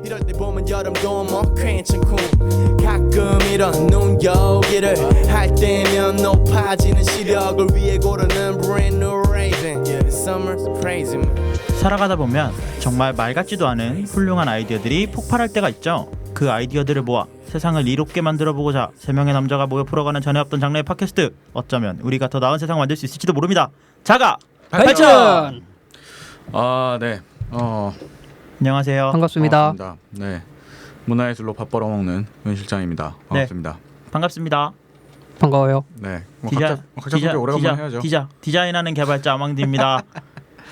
이럴 때 보면 여름도 뭐 괜찮고 가끔 이런 눈여기를 할 때면 높아지는 시력을 위해 고르는 brand new Raven. Yeah, the summer's crazy man. 살아가다 보면 정말 말 같지도 않은 훌륭한 아이디어들이 폭발할 때가 있죠. 그 아이디어들을 모아 세상을 이롭게 만들어보고자 세 명의 남자가 모여 풀어가는 전에 없던 장르의 팟캐스트. 어쩌면 우리가 더 나은 세상 만들 수 있을지도 모릅니다. 자가 발전. 네. 안녕하세요. 반갑습니다. 네. 문화예술로 밥 벌어먹는 윤 실장입니다. 반갑습니다. 반갑습니다. 반가워요. 네. 뭐 각자 소개 오래간만에 해야죠. 디자인하는 개발자 아망디입니다.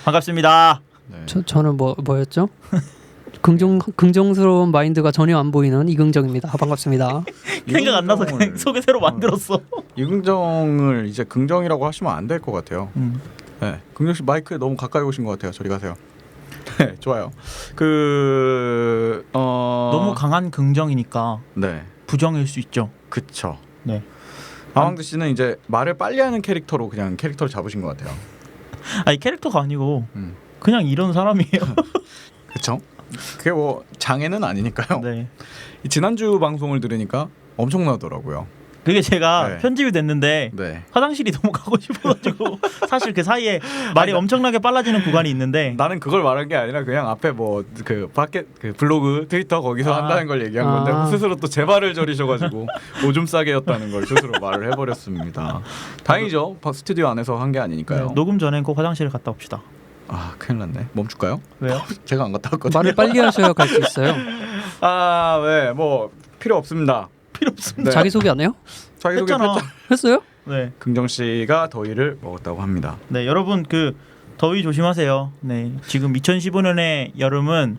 반갑습니다. 네. 저는 뭐였죠? 긍정스러운 마인드가 전혀 안 보이는 이긍정입니다. 반갑습니다. 생각 안 나서 그냥 소개 새로 만들었어. 이긍정을 이제 긍정이라고 하시면 안 될 것 같아요. 네. 긍정 씨 마이크에 너무 가까이 오신 것 같아요. 저리 가세요. 네, 좋아요. 너무 강한 긍정이니까 네. 부정일 수 있죠. 그쵸. 네. 아망드 씨는 이제 말을 빨리 하는 캐릭터로 그냥 캐릭터를 잡으신 것 같아요. 아니 캐릭터가 아니고 그냥 이런 사람이에요. 그쵸? 그게 뭐 장애는 아니니까요. 네. 지난주 방송을 들으니까 엄청나더라고요. 그게 제가 네. 편집이 됐는데 네. 화장실이 너무 가고 싶어가지고 사실 그 사이에 말이 엄청나게 빨라지는 구간이 있는데 나는 그걸 말한 게 아니라 그냥 앞에 뭐 그 밖에 그 블로그 트위터 거기서 한다는 걸 얘기한 건데 스스로 또 제 발을 저리셔가지고 오줌 싸게였다는 걸 스스로 말을 해버렸습니다. 다행이죠. 스튜디오 안에서 한 게 아니니까요. 네, 녹음 전엔 꼭 화장실을 갔다 옵시다. 아 큰일 났네. 멈출까요? 왜요? 제가 안 갔다 왔거든요. 말을 빨리 하셔야 갈 수 있어요. 네. 뭐 필요 없습니다. 필요 없습니다. 네. 자기소개 안 해요? 자기소개 했잖아. 했어요? 네. 긍정 씨가 더위를 먹었다고 합니다. 네, 여러분 그 더위 조심하세요. 네, 지금 2015년의 여름은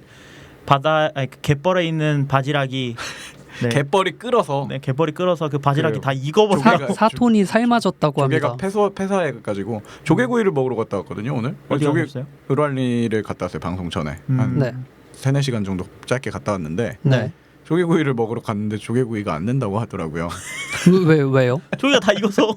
갯벌에 있는 바지락이 갯벌이 끓어서 갯벌이 끓어서 그 바지락이 그래요. 다 익어버려. 사톤이 삶아졌다고 합니다. 조개가 폐사해가지고 조개구이를 먹으러 갔다 왔거든요 오늘. 어디 가셨어요? 을왈리를 갔다 왔어요 방송 전에 한 네. 3-4시간 정도 짧게 갔다 왔는데 네. 조개구이를 먹으러 갔는데 조개구이가 안 된다고 하더라고요. 왜요? 조개가 다 익어서.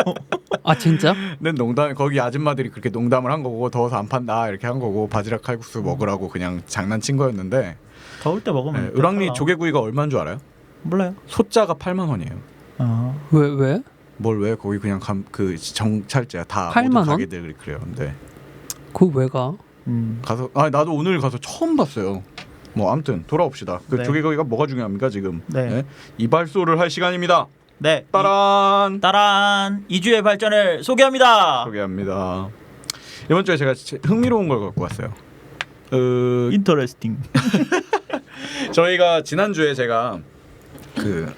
아 진짜? 근데 농담 거기 아줌마들이 그렇게 농담을 한 거고 더워서 안 판다 이렇게 한 거고 바지락 칼국수 먹으라고 그냥 장난친 거였는데 더울 때 먹으면. 네, 을왕리 조개구이가 얼마인 줄 알아요? 몰라요. 소자가 8만 원이에요. 아. 왜? 뭘 왜 거기 그냥 그 정찰제야 다 8만 모든 원? 가게들이 그래요. 근데 그거 왜 가? 가서 나도 오늘 가서 처음 봤어요. 뭐 아무튼 돌아옵시다. 그 네. 조개구이가 뭐가 중요합니까 지금? 네. 이발소를 할 시간입니다. 네. 따란 따란 2주의 발전을 소개합니다. 소개합니다. 이번 주에 제가 흥미로운 걸 갖고 왔어요. 인터레스팅. 저희가 지난 주에 제가 그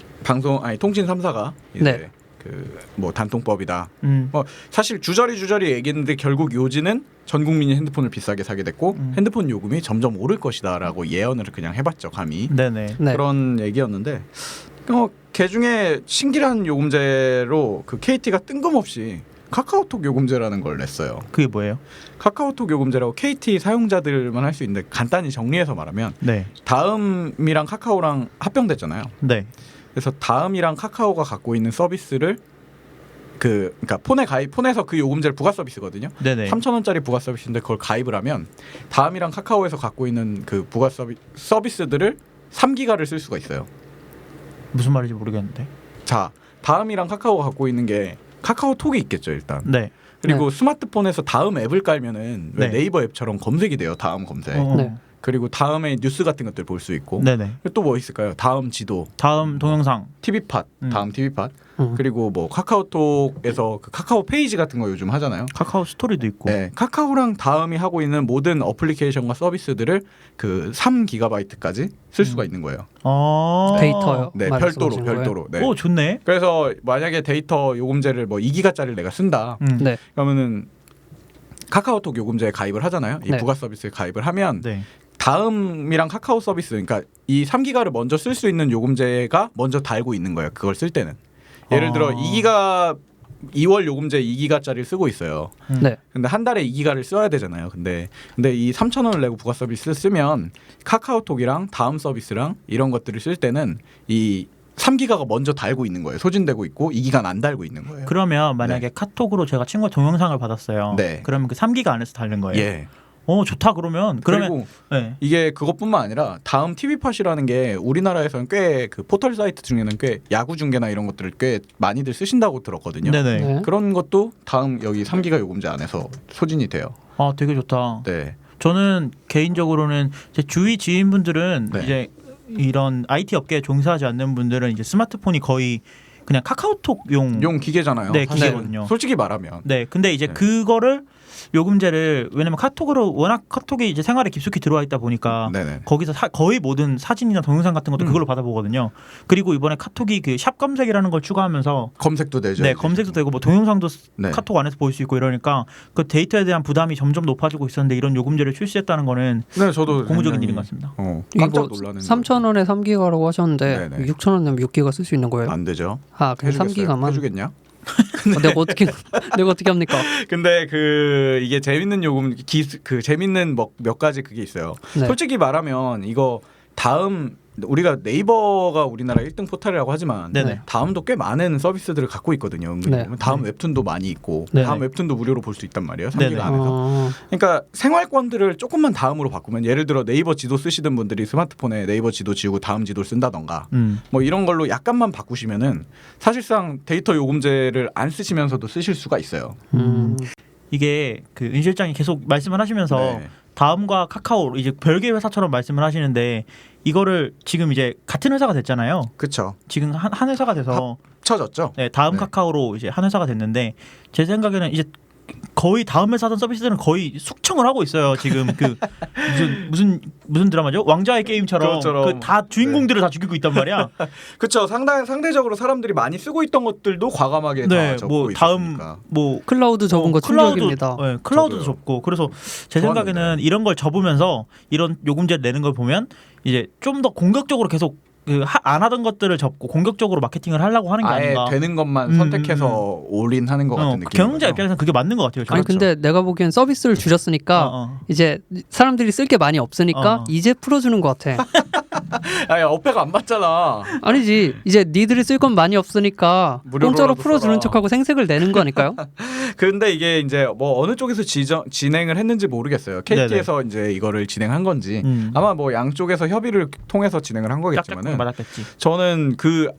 통신 3사가 이제 네. 그 뭐 단통법이다. 뭐 사실 주저리 얘기했는데 결국 요지는 전 국민이 핸드폰을 비싸게 사게 됐고 핸드폰 요금이 점점 오를 것이다라고 예언을 그냥 해봤죠 감히. 네네. 네. 그런 얘기였는데 그 중에 신기한 요금제로 그 KT가 뜬금없이 카카오톡 요금제라는 걸 냈어요. 그게 뭐예요? 카카오톡 요금제라고 KT 사용자들만 할 수 있는데 간단히 정리해서 말하면 네. 다음이랑 카카오랑 합병됐잖아요. 네. 그래서 다음이랑 카카오가 갖고 있는 서비스를 그러니까 폰에서 그 요금제를 부가 서비스거든요. 네네. 3,000원짜리 부가 서비스인데 그걸 가입을 하면 다음이랑 카카오에서 갖고 있는 그 부가 서비스들을 3기가를 쓸 수가 있어요. 무슨 말인지 모르겠는데. 자, 다음이랑 카카오가 갖고 있는 게 카카오톡이 있겠죠 일단. 네. 그리고 스마트폰에서 다음 앱을 깔면은 왜 네. 네이버 앱처럼 검색이 돼요. 다음 검색. 네. 그리고 다음에 뉴스 같은 것들 볼 수 있고. 네네. 또 뭐 있을까요? 다음 지도, 다음 동영상. TV팟, 다음 TV팟. 음. 그리고 뭐 카카오톡에서 그 카카오 페이지 같은 거 요즘 하잖아요. 카카오 스토리도 있고. 네, 카카오랑 다음이 하고 있는 모든 어플리케이션과 서비스들을 그 3GB까지 쓸 수가 있는 거예요. 아. 데이터요. 네, 말씀하시는 별도로. 네. 오 좋네. 그래서 만약에 데이터 요금제를 뭐 2기가짜리를 내가 쓴다. 네. 그러면은 카카오톡 요금제에 가입을 하잖아요. 이 네. 부가 서비스에 가입을 하면 네. 다음이랑 카카오 서비스, 그러니까 이 3기가를 먼저 쓸 수 있는 요금제가 먼저 달고 있는 거예요. 그걸 쓸 때는. 예를 들어 2기가 2월 요금제 2기가짜리를 쓰고 있어요. 네. 근데 한 달에 2기가를 써야 되잖아요. 근데 이 3,000원을 내고 부가 서비스 쓰면 카카오톡이랑 다음 서비스랑 이런 것들을 쓸 때는 이 3기가가 먼저 달고 있는 거예요. 소진되고 있고 2기가는 안 달고 있는 거예요. 그러면 만약에 카톡으로 제가 친구가 동영상을 받았어요. 네. 그러면 그 3기가 안에서 다른 거예요. 예. 좋다 그러면 그리고 네. 이게 그것뿐만 아니라 다음 TV팟이라는 게 우리나라에서는 꽤 그 포털 사이트 중에는 꽤 야구 중계나 이런 것들을 꽤 많이들 쓰신다고 들었거든요. 네네. 네. 그런 것도 다음 여기 3기가 요금제 안에서 소진이 돼요. 아 되게 좋다. 네. 저는 개인적으로는 제 주위 지인분들은 네. 이제 이런 IT 업계에 종사하지 않는 분들은 이제 스마트폰이 거의 그냥 카카오톡용 용 기계잖아요. 네, 사실 기계거든요. 솔직히 말하면. 네, 근데 이제 네. 그거를 요금제를 왜냐면 카톡으로 워낙 카톡이 이제 생활에 깊숙이 들어와 있다 보니까 네네. 거기서 거의 모든 사진이나 동영상 같은 것도 그걸로 받아보거든요. 그리고 이번에 카톡이 그 샵 검색이라는 걸 추가하면서 검색도 되죠. 네, 이제. 검색도 되고 뭐 동영상도 네. 카톡 안에서 볼 수 있고 이러니까 그 데이터에 대한 부담이 점점 높아지고 있었는데 이런 요금제를 출시했다는 거는 네, 저도 고무적인 굉장히, 일인 것 같습니다. 깜짝 이거 놀라는. 3,000원에 3기가라고 하셨는데 네네. 6,000원 내면 6기가 쓸 수 있는 거예요? 안 되죠. 아, 그냥 해주겠어요? 3기가만. 해주겠냐? 내가 어떻게 내가 어떻게 합니까? 근데 그 이게 재밌는 요금 그 재밌는 몇 가지 그게 있어요. 네. 솔직히 말하면 이거 다음 우리가 네이버가 우리나라 1등 포털이라고 하지만 네네. 다음도 꽤 많은 서비스들을 갖고 있거든요. 은근히. 네. 다음 웹툰도 많이 있고 네. 다음 웹툰도 무료로 볼 수 있단 말이에요. 3기가 네네. 안에서. 그러니까 생활권들을 조금만 다음으로 바꾸면 예를 들어 네이버 지도 쓰시던 분들이 스마트폰에 네이버 지도 지우고 다음 지도를 쓴다던가 뭐 이런 걸로 약간만 바꾸시면은 사실상 데이터 요금제를 안 쓰시면서도 쓰실 수가 있어요. 이게 그 윤 실장이 계속 말씀을 하시면서 네. 다음과 카카오 이제 별개 회사처럼 말씀을 하시는데 이거를 지금 이제 같은 회사가 됐잖아요. 그렇죠. 지금 한 회사가 돼서 쳐졌죠. 네, 다음 네. 카카오로 이제 한 회사가 됐는데 제 생각에는 이제 거의 다음 회사 하던 서비스들은 거의 숙청을 하고 있어요. 지금 그 무슨 드라마죠? 왕좌의 게임처럼 그것처럼. 그 다 주인공들을 다 죽이고 있단 말이야. 그렇죠. 상대적으로 사람들이 많이 쓰고 있던 것들도 과감하게 다 네, 접고 뭐 다음 있었으니까. 뭐 클라우드 접은 거 충격입니다. 네, 클라우드도 저도요. 접고 그래서 제 좋았는데. 생각에는 이런 걸 접으면서 이런 요금제를 내는 걸 보면 이제 좀 더 공격적으로 계속 안 하던 것들을 접고 공격적으로 마케팅을 하려고 하는 게 아예 아닌가. 되는 것만 선택해서 올인하는 것 같은 느낌. 경영자 입장에서는 그게 맞는 것 같아요. 저는. 아니 근데 내가 보기엔 서비스를 줄였으니까 이제 사람들이 쓸 게 많이 없으니까 이제 풀어주는 것 같아. 아니 어폐가 안 받잖아. 아니지 이제 니들이 쓸 건 많이 없으니까 무료로라도 공짜로 풀어주는 써라. 척하고 생색을 내는 거 아닐까요? 근데 이게 이제 뭐 어느 쪽에서 진행을 했는지 모르겠어요. KT에서 이제 이거를 진행한 건지 아마 뭐 양쪽에서 협의를 통해서 진행을 한 거겠지만은 맞았겠지. 저는 그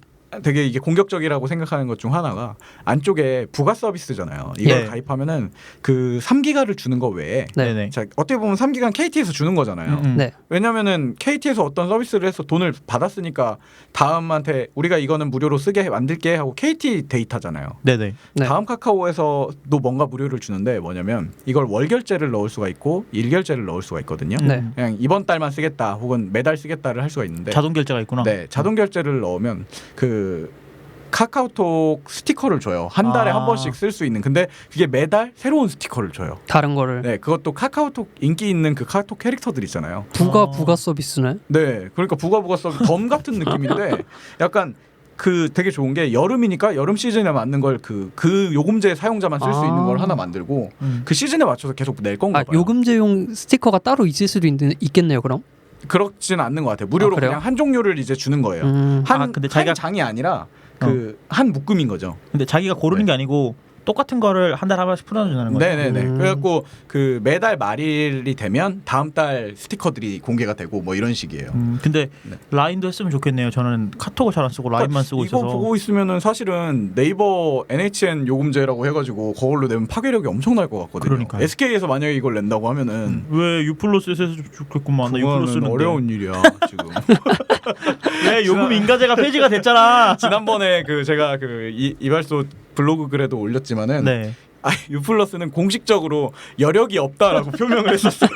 되게 이게 공격적이라고 생각하는 것 중 하나가 안쪽에 부가 서비스잖아요. 이걸 네. 가입하면은 그 3기가를 주는 거 외에 네네. 자, 어떻게 보면 3기가는 KT에서 주는 거잖아요. 네. 왜냐면은 KT에서 어떤 서비스를 해서 돈을 받았으니까 다음한테 우리가 이거는 무료로 쓰게 만들게 하고 KT 데이터잖아요. 네네. 네. 다음 카카오에서도 뭔가 무료를 주는데 뭐냐면 이걸 월결제를 넣을 수가 있고 일결제를 넣을 수가 있거든요. 네. 그냥 이번 달만 쓰겠다 혹은 매달 쓰겠다를 할 수가 있는데 자동 결제가 있구나. 네, 자동 결제를 넣으면 그 카카오톡 스티커를 줘요. 한 달에 한 번씩 쓸 수 있는. 근데 그게 매달 새로운 스티커를 줘요. 다른 거를 네, 그것도 카카오톡 인기 있는 그 카카오톡 캐릭터들 있잖아요. 부가 서비스네. 네, 그러니까 부가 서비스 덤 같은 느낌인데 약간 그 되게 좋은 게 여름이니까 여름 시즌에 맞는 걸 그 요금제 사용자만 쓸 수 있는 걸 하나 만들고 그 시즌에 맞춰서 계속 낼 건가 봐요. 요금제용 스티커가 따로 있을 수도 있겠네요. 그럼 그렇지는 않는 것 같아요. 무료로 그래요? 그냥 한 종류를 이제 주는 거예요. 근데 자기가 한 장이 아니라 그 한 묶음인 거죠. 근데 자기가 고르는 네. 게 아니고 똑같은 거를 한 달에 한 번씩 풀어주는 거예요. 네네네. 그래갖고 그 매달 말일이 되면 다음 달 스티커들이 공개가 되고 뭐 이런 식이에요. 근데 네. 라인도 했으면 좋겠네요. 저는 카톡을 잘 안 쓰고 라인만 쓰고 이거 있어서. 보고 있으면은 사실은 네이버 NHN 요금제라고 해가지고 그걸로 내면 파괴력이 엄청날 것 같거든요. 그러니까요. SK에서 만약에 이걸 낸다고 하면은 왜 유플러스에서 해서 좋겠구만. 나 유플러스 그거는 쓰는데. 어려운 일이야 지금. 왜 요금 인가제가 폐지가 됐잖아. 지난번에 그 제가 그 이발소 블로그 글에도 올렸지만은 네. 유플러스는 공식적으로 여력이 없다라고 표명을 했었어요.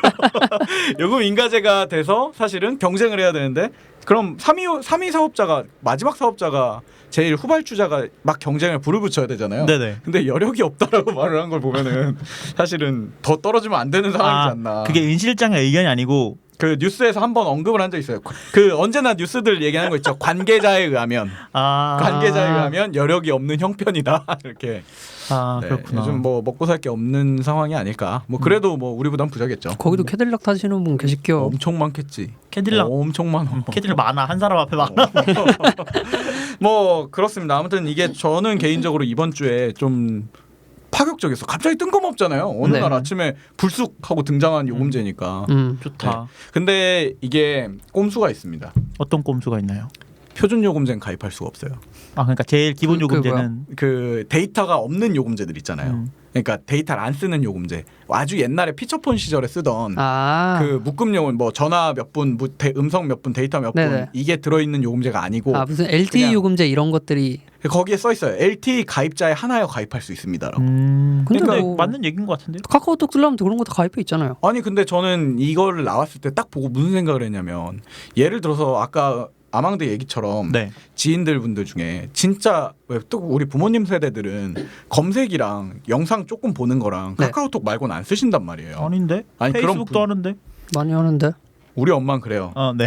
요금 인가제가 돼서 사실은 경쟁을 해야 되는데 그럼 3위 사업자가 마지막 사업자가 제일 후발주자가 막 경쟁을 불을 붙여야 되잖아요. 네네. 근데 여력이 없다라고 말을 한 걸 보면은 사실은 더 떨어지면 안 되는 상황이지 않나. 그게 인 실장의 의견이 아니고 그 뉴스에서 한번 언급을 한 적 있어요. 그 언제나 뉴스들 얘기하는 거 있죠. 관계자에 의하면 관계자에 의하면 여력이 없는 형편이다 이렇게. 네, 그렇구나. 요즘 뭐 먹고 살 게 없는 상황이 아닐까. 뭐 그래도 뭐 우리보단 부자겠죠. 거기도 캐딜락 타시는 분 계실게요. 엄청 많겠지. 캐딜락 엄청 많아. 캐딜락 많아. 한 사람 앞에 많아. 뭐 그렇습니다. 아무튼 이게 저는 개인적으로 이번 주에 좀 파격적이었어. 갑자기 뜬금없잖아요. 어느 네. 날 아침에 불쑥하고 등장한 요금제니까. 좋다. 근데 이게 꼼수가 있습니다. 어떤 꼼수가 있나요? 표준 요금제는 가입할 수가 없어요. 아 그러니까 제일 기본 그게 요금제는 그 데이터가 없는 요금제들 있잖아요. 그러니까 데이터를 안 쓰는 요금제. 아주 옛날에 피처폰 시절에 쓰던 그 묶음 요금 뭐 전화 몇 분, 음성 몇 분, 데이터 몇 분 네네. 이게 들어있는 요금제가 아니고 무슨 LTE 그냥 요금제 이런 것들이 거기에 써 있어요. LTE 가입자에 하나여 가입할 수 있습니다라고. 근데 근데 뭐 맞는 얘기인 것 같은데요? 카카오톡 쓰려면 그런 거 다 가입해 있잖아요. 아니 근데 저는 이거를 나왔을 때 딱 보고 무슨 생각을 했냐면 예를 들어서 아까 아망드 얘기처럼 네. 지인들 분들 중에 진짜 또 우리 부모님 세대들은 검색이랑 영상 조금 보는 거랑 네. 카카오톡 말고는 안 쓰신단 말이에요. 아닌데? 아니, 그런 페이스북도 하는데? 많이 하는데. 우리 엄마는 그래요. 네.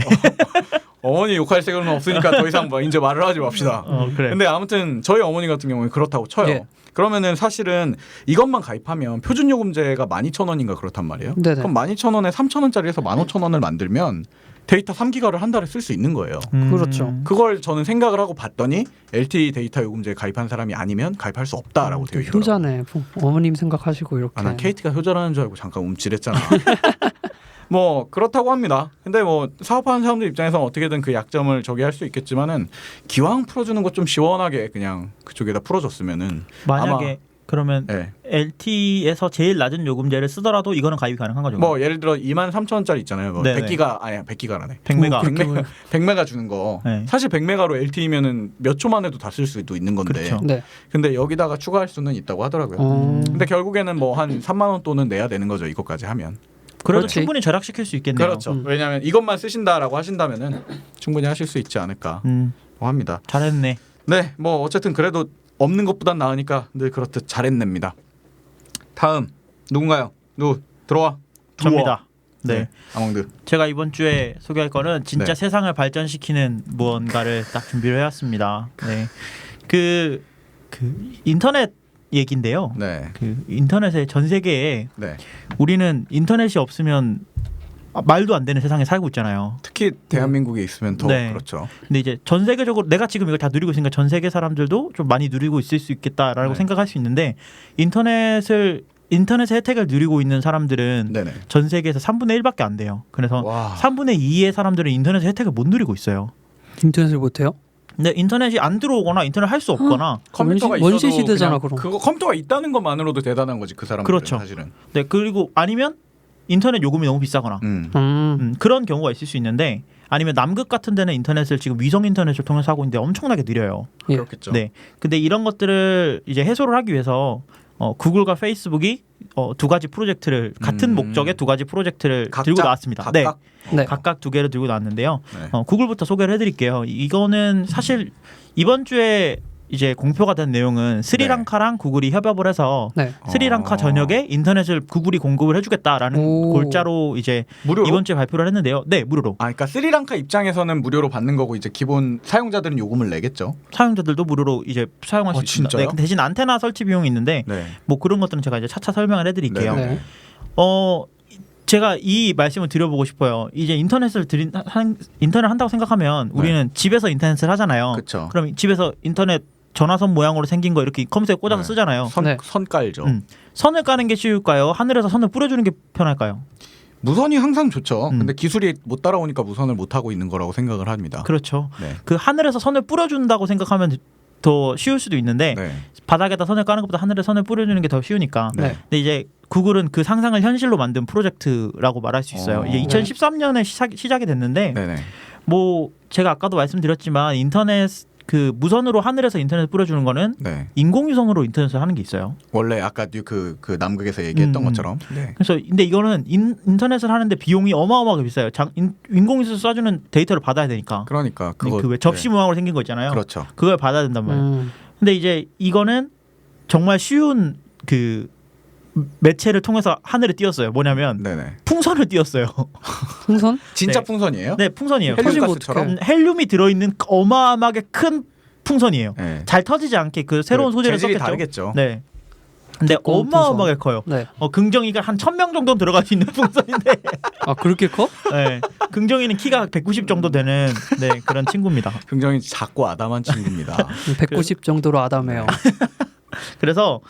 어머니 욕할 생각은 없으니까 더 이상 뭐 이제 말을 하지 맙시다. 그래. 근데 아무튼 저희 어머니 같은 경우는 그렇다고 쳐요. 예. 그러면은 사실은 이것만 가입하면 표준 요금제가 12,000원인가 그렇단 말이에요. 네네. 그럼 12,000원에 3,000원짜리에서 15,000원을 만들면 데이터 3기가를 한 달에 쓸 수 있는 거예요. 그렇죠. 그걸 저는 생각을 하고 봤더니 LTE 데이터 요금제에 가입한 사람이 아니면 가입할 수 없다라고 되어 있더라고요. 효자네. 어머님 생각하시고 이렇게. 난 KT가 효자라는 줄 알고 잠깐 움찔했잖아. 뭐 그렇다고 합니다. 근데 뭐 사업하는 사람들 입장에서 어떻게든 그 약점을 저기 할 수 있겠지만은 기왕 풀어주는 것 좀 시원하게 그냥 그쪽에다 풀어줬으면은 만약에 아마, 그러면 네. LTE에서 제일 낮은 요금제를 쓰더라도 이거는 가입이 가능한 거죠? 뭐 예를 들어 23,000원짜리 있잖아요. 뭐 네네. 100기가 아니야 100기가라네. 100메가. 100메가 주는 거. 네. 사실 100메가로 LTE면은 몇 초만 해도 다 쓸 수도 있는 건데. 그렇죠. 네. 근데 여기다가 추가할 수는 있다고 하더라고요. 근데 결국에는 뭐 한 3만 원 돈은 내야 되는 거죠. 이것까지 하면. 그래도 그렇지. 충분히 절약시킬 수 있겠네요. 그렇죠. 왜냐하면 이것만 쓰신다라고 하신다면은 충분히 하실 수 있지 않을까 합니다. 잘했네. 네, 뭐 어쨌든 그래도 없는 것보단 나으니까 늘 그렇듯 잘했냅니다. 다음 누군가요? 누구 들어와? 접니다. 네. 아몽드. 제가 이번 주에 소개할 거는 진짜 네. 세상을 발전시키는 무언가를 딱 준비를 해왔습니다. 네. 그 인터넷 얘기인데요. 네. 그 인터넷에 전 세계에 네. 우리는 인터넷이 없으면 말도 안 되는 세상에 살고 있잖아요. 특히 대한민국에 있으면 더 네. 그렇죠. 근데 이제 전 세계적으로 내가 지금 이걸 다 누리고 있으니까 전 세계 사람들도 좀 많이 누리고 있을 수 있겠다라고 네. 생각할 수 있는데 인터넷의 혜택을 누리고 있는 사람들은 네네. 전 세계에서 3분의 1밖에 안 돼요. 그래서 와. 3분의 2의 사람들은 인터넷의 혜택을 못 누리고 있어요. 인터넷을 못해요? 근데 인터넷이 안 들어오거나 인터넷 할 수 없거나 컴퓨터가 원시 있어도 시대잖아, 그냥 그럼. 그거 컴퓨터가 있다는 것만으로도 대단한 거지 그 사람들은 그렇죠. 사실은. 네 그리고 아니면 인터넷 요금이 너무 비싸거나 그런 경우가 있을 수 있는데 아니면 남극 같은 데는 인터넷을 지금 위성 인터넷을 통해서 하고 있는데 엄청나게 느려요. 예. 그렇겠죠. 네. 근데 이런 것들을 이제 해소를 하기 위해서 구글과 페이스북이 두 가지 프로젝트를 같은 목적의 두 가지 프로젝트를 들고 나왔습니다. 각각? 네. 각각 두 개를 들고 나왔는데요. 네. 구글부터 소개를 해드릴게요. 이거는 사실 이번 주에 이제 공표가 된 내용은 스리랑카랑 구글이 협업을 해서 네. 스리랑카 전역에 인터넷을 구글이 공급을 해주겠다라는 오. 골자로 이제 무료로? 이번 주에 발표를 했는데요. 네, 무료로. 그러니까 스리랑카 입장에서는 무료로 받는 거고 이제 기본 사용자들은 요금을 내겠죠. 사용자들도 무료로 이제 사용할 수 있습니다. 진짜요? 네, 대신 안테나 설치 비용이 있는데 네. 뭐 그런 것들은 제가 이제 차차 설명을 해드릴게요. 네. 네. 제가 이 말씀을 드려보고 싶어요. 이제 인터넷을 한다고 생각하면 우리는 집에서 인터넷을 하잖아요. 그쵸. 그럼 집에서 인터넷 전화선 모양으로 생긴 거 이렇게 컴퓨터에 꽂아서 네. 쓰잖아요. 네. 선 깔죠. 선을 까는 게 쉬울까요? 하늘에서 선을 뿌려주는 게 편할까요? 무선이 항상 좋죠. 음. 근데 기술이 못 따라오니까 무선을 못 하고 있는 거라고 생각을 합니다. 그렇죠. 네. 그 하늘에서 선을 뿌려준다고 생각하면 더 쉬울 수도 있는데 네. 바닥에다 선을 까는 것보다 하늘에 선을 뿌려주는 게 더 쉬우니까. 네. 근데 이제 구글은 그 상상을 현실로 만든 프로젝트라고 말할 수 있어요. 이게 2013년에 시작이 됐는데 네네. 뭐 제가 아까도 말씀드렸지만 인터넷 그 무선으로 하늘에서 인터넷 뿌려주는 거는 네. 인공위성으로 인터넷을 하는 게 있어요. 원래 아까 그 남극에서 얘기했던 것처럼. 네. 그래서 근데 이거는 인터넷을 하는데 비용이 어마어마하게 비싸요. 인공위성 쏴주는 데이터를 받아야 되니까. 그러니까 그거 그 왜 접시 모양으로 생긴 거 있잖아요. 그렇죠. 그걸 받아야 된단 말이에요. 근데 이제 이거는 정말 쉬운 그 매체를 통해서 하늘에 띄웠어요. 뭐냐면 네네. 풍선을 띄웠어요. 풍선? 진짜 네. 풍선이에요? 네, 풍선이에요. 헬륨가스처럼? 헬륨이 들어있는 어마어마하게 큰 풍선이에요. 네. 잘 터지지 않게 그 새로운 소재를 재질이 썼겠죠. 다르겠죠. 네. 근데 어마어마하게 커요. 네. 긍정이가 한 1000명 정도 들어갈 수 있는 풍선인데 아 그렇게 커? 네. 긍정이는 키가 190 정도 되는 네, 그런 친구입니다. 굉장히 작고 아담한 친구입니다. 190 정도로 아담해요. 그래서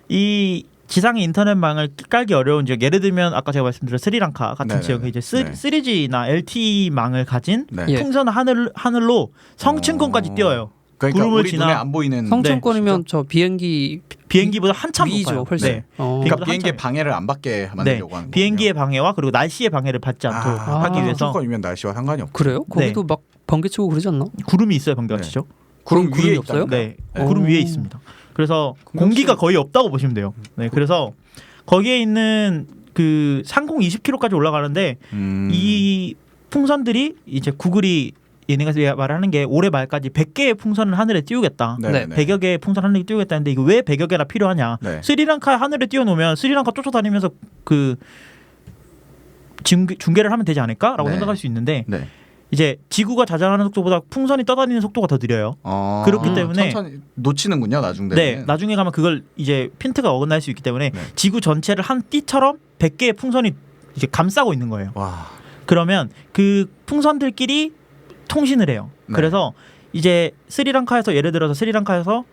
이 지상의 인터넷망을 깔기 어려운 지역, 예를 들면 아까 제가 말씀드린 스리랑카 같은 네네네. 지역에 이제 네. 3G나 LTE망을 가진 네. 예. 풍선 하늘로 성층권까지 띄어요. 그러니까 구름을 우리 지나- 눈에 안 보이는 성층권이면 저 비행기 비행기보다 한참 위죠, 높아요. 훨씬. 네. 그러니까 비행기보다 비행기의 한참- 방해를 안 받게 만들려고 하는 거예요. 비행기의 방해와 그리고 날씨의 방해를 받지 않도록 하기 위해서 성층권이면 날씨와 상관이 없고. 그래요? 거기도 막 번개치고 그러지 않나? 구름이 있어요. 번개가 치죠. 구름 구름이 위에 없어요? 있다니까요. 네, 네. 구름 오. 위에 있습니다. 그래서 그럼 공기가 혹시- 거의 없다고 보시면 돼요. 네, 그래서 거기에 있는 그 상공 20km까지 올라가는데 이 풍선들이 이제 구글이 얘네가 말하는 게 올해 말까지 100개의 풍선을 하늘에 띄우겠다. 네. 100여 개의 풍선 하늘에 띄우겠다는데 이거 왜 100여 개나 필요하냐? 네. 스리랑카 하늘에 띄워놓으면 스리랑카 쫓아다니면서 그 중계를 하면 되지 않을까라고 네. 생각할 수 있는데 네. 이제 지구가 자전하는 속도보다 풍선이 떠다니는 속도가 더 느려요. 어, 그렇기 때문에- 천천히 놓치는군요 나중 되면. 네, 나중에 가면 그걸 이제 핀트가 어긋날 수 있기 때문에 네. 지구 전체를 한 띠처럼 100개의 풍선이 이제 감싸고 있는 거예요. 와. 그러면 그 풍선들끼리 통신을 해요. 네. 그래서 이제 스리랑카에서 예를 들어서 스리랑카에서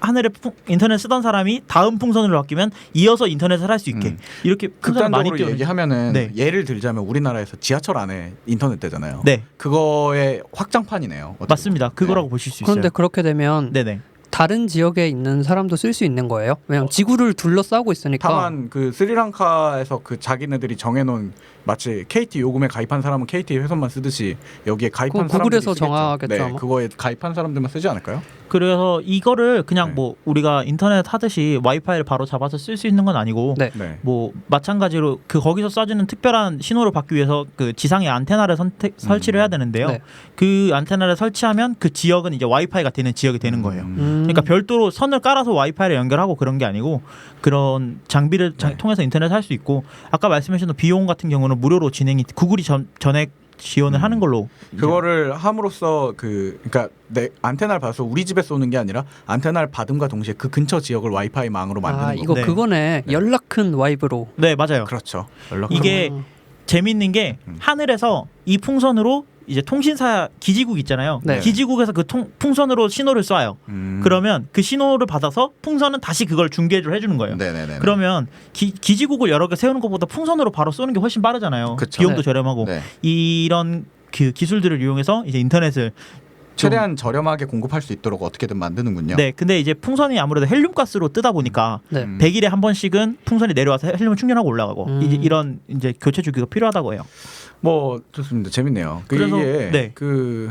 하늘에 인터넷 쓰던 사람이 다음 풍선으로 바뀌면 이어서 인터넷을 할 수 있게 이렇게 풍선을 많이 극단적으로 띄워. 얘기하면은 네. 예를 들자면 우리나라에서 지하철 안에 인터넷 되잖아요. 네, 그거의 확장판이네요. 어떻게 맞습니다. 보면. 그거라고 보실 수 있어요. 그런데 그렇게 되면 네네. 다른 지역에 있는 사람도 쓸 수 있는 거예요? 왜냐면 지구를 둘러싸고 있으니까. 다만 그 스리랑카에서 그 자기네들이 정해놓은 마치 KT 요금에 가입한 사람은 KT 회선만 쓰듯이 여기에 가입한 그건 구글에서 사람들이 쓰겠죠. 정하겠죠, 네, 아마. 그거에 가입한 사람들만 쓰지 않을까요? 그래서 이거를 그냥 네. 뭐 우리가 인터넷 하듯이 와이파이를 바로 잡아서 쓸 수 있는 건 아니고 네. 네. 뭐 마찬가지로 그 거기서 쏴주는 특별한 신호를 받기 위해서 그 지상에 안테나를 설치를 해야 되는데요. 네. 그 안테나를 설치하면 그 지역은 이제 와이파이가 되는 지역이 되는 거예요. 그러니까 별도로 선을 깔아서 와이파이를 연결하고 그런 게 아니고 그런 장비를 통해서 인터넷 할 수 있고 아까 말씀하신 비용 같은 경우는 무료로 진행이 구글이 전액 지원을 하는 걸로 그거를 함으로써 그러니까 내 안테나를 받아서 우리 집에 쏘는 게 아니라 안테나를 받음과 동시에 그 근처 지역을 와이파이 망으로 만드는 아 이거 네. 그거네. 네. 연락 큰 와이브로. 네 맞아요. 그렇죠. 연락 이게 아. 재밌는 게 하늘에서 이 풍선으로 이제 통신사 기지국 있잖아요. 네. 기지국에서 그 풍선으로 신호를 쏴요. 그러면 그 신호를 받아서 풍선은 다시 그걸 중계를 해주는 거예요. 네네네. 그러면 기지국을 여러 개 세우는 것보다 풍선으로 바로 쏘는 게 훨씬 빠르잖아요. 그쵸. 비용도 네. 저렴하고 네. 이런 그 기술들을 이용해서 이제 인터넷을 최대한 저렴하게 공급할 수 있도록 어떻게든 만드는군요. 네, 근데 이제 풍선이 아무래도 헬륨 가스로 뜨다 보니까 네. 100일에 한 번씩은 풍선이 내려와서 헬륨을 충전하고 올라가고 이제 이런 이제 교체 주기가 필요하다고 해요. 뭐 좋습니다. 재밌네요. 그래서 이게 네. 그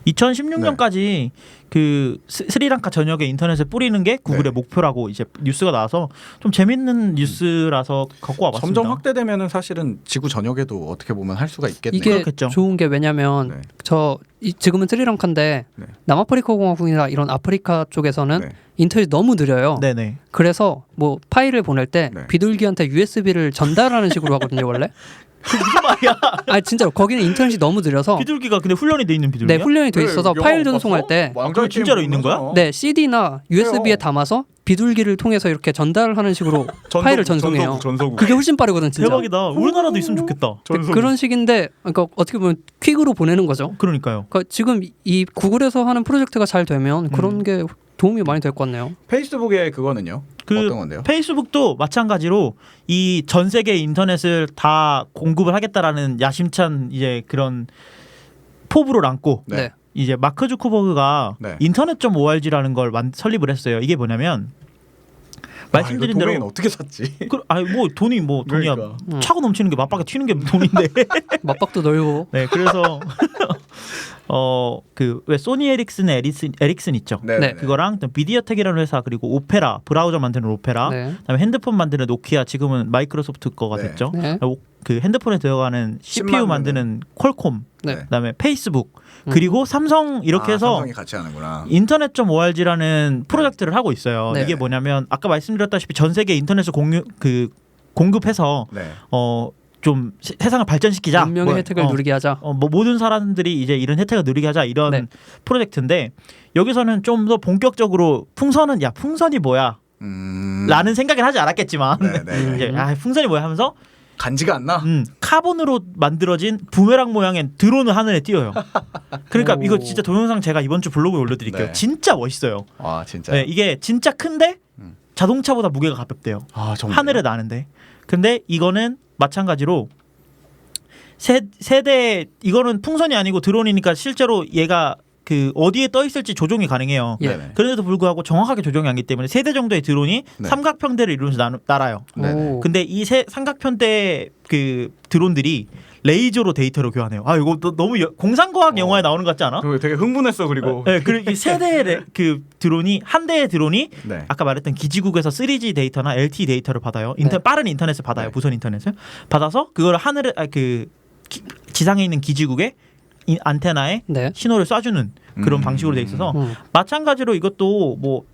2016년까지 그 스리랑카 전역에 인터넷을 뿌리는 게 구글의 네. 목표라고 이제 뉴스가 나와서 좀 재밌는 뉴스라서 갖고 와봤습니다. 점점 확대되면은 사실은 지구 전역에도 어떻게 보면 할 수가 있겠네요. 이게 그렇겠죠. 좋은 게 왜냐면 네. 지금은 스리랑카인데 네. 남아프리카 공화국이나 이런 아프리카 쪽에서는 네. 인터넷이 너무 느려요. 네네. 그래서 뭐 파일을 보낼 때 네. 비둘기한테 USB를 전달하는 식으로 하거든요 원래. 그 무슨 말이야? 아 진짜로 거기는 인터넷이 너무 느려서 비둘기가 근데 훈련이 돼 있는 비둘기야? 네 훈련이 돼 있어서 영화 파일 못 전송할 봤어? 때 왕좌의 진짜로 게임 있는 거야? 보면서. 네, CD나 USB에 해요. 담아서 비둘기를 통해서 이렇게 전달하는 식으로 파일을 전송해요. 전소국. 그게 훨씬 빠르거든 진짜. 대박이다. 우리나라도 있으면 좋겠다. 그런 식인데 그러니까 어떻게 보면 퀵으로 보내는 거죠. 그러니까요. 그러니까 지금 이 구글에서 하는 프로젝트가 잘 되면 그런 게 도움이 많이 될 것 같네요. 페이스북의 그거는요? 그 어떤 건데요? 페이스북도 마찬가지로 이 전 세계 인터넷을 다 공급을 하겠다라는 야심찬 이제 그런 포부를 안고 네. 네. 이제 마크 주커버그가 네. 인터넷.org라는 걸 설립을 했어요. 이게 뭐냐면 말씀드린 도메인 대로 어떻게 샀지? 아니 뭐 돈이 뭐 돈이야 그러니까. 차고 넘치는 게 맞박에 튀는 게 돈인데 맞박도 넓고. 네 그래서 그 왜 소니 에릭슨의 에릭슨 있죠. 네. 그거랑 또 미디어텍이라는 회사 그리고 오페라 브라우저 만드는 오페라 네. 그다음에 핸드폰 만드는 노키아 지금은 마이크로소프트 거가 네. 됐죠. 네. 그 핸드폰에 들어가는 CPU 칩 만드는 퀄콤 네. 그다음에 페이스북 그리고 삼성 이렇게 해서 삼성이 같이 하는구나. 인터넷.org라는 프로젝트를 하고 있어요. 네. 이게 뭐냐면 아까 말씀드렸다시피 전 세계 인터넷을 공급해서 네. 좀 세상을 발전시키자. 문명의 혜택을 누리게 하자. 뭐 모든 사람들이 이제 이런 혜택을 누리게 하자 이런 네. 프로젝트인데 여기서는 좀 더 본격적으로 풍선이 뭐야? 라는 생각은 하지 않았겠지만 네네. 이제 풍선이 뭐야 하면서 간지가 안 나? 카본으로 만들어진 부메랑 모양의 드론을 하늘에 띄워요. 그러니까 오. 이거 진짜 동영상 제가 이번 주 블로그에 올려드릴게요. 네. 진짜 멋있어요. 아 진짜. 네, 이게 진짜 큰데 자동차보다 무게가 가볍대요. 아, 정말. 하늘에 나는데. 근데 이거는 마찬가지로 세대 이거는 풍선이 아니고 드론이니까 실제로 얘가 그 어디에 떠 있을지 조종이 가능해요. 예. 네네. 그런데도 불구하고 정확하게 조종이 안 되기 때문에 세대 정도의 드론이 네. 삼각편대를 이루면서 날아요. 네네. 오. 근데 이 삼각편대 그 드론들이 레이저로 데이터를 교환해요. 아 이거 너무 공상과학 영화에 나오는 것 같지 않아? 그거 되게 흥분했어. 그리고 네, 그리고 이 세대의 그 드론이 한 대의 드론이 네. 아까 말했던 기지국에서 3G 데이터나 LTE 데이터를 받아요. 빠른 인터넷을 받아요. 네. 무선 인터넷을 받아서 그걸 하늘에 지상에 있는 기지국에 안테나에 네. 신호를 쏴주는 그런 방식으로 돼 있어서 마찬가지로 이것도 뭐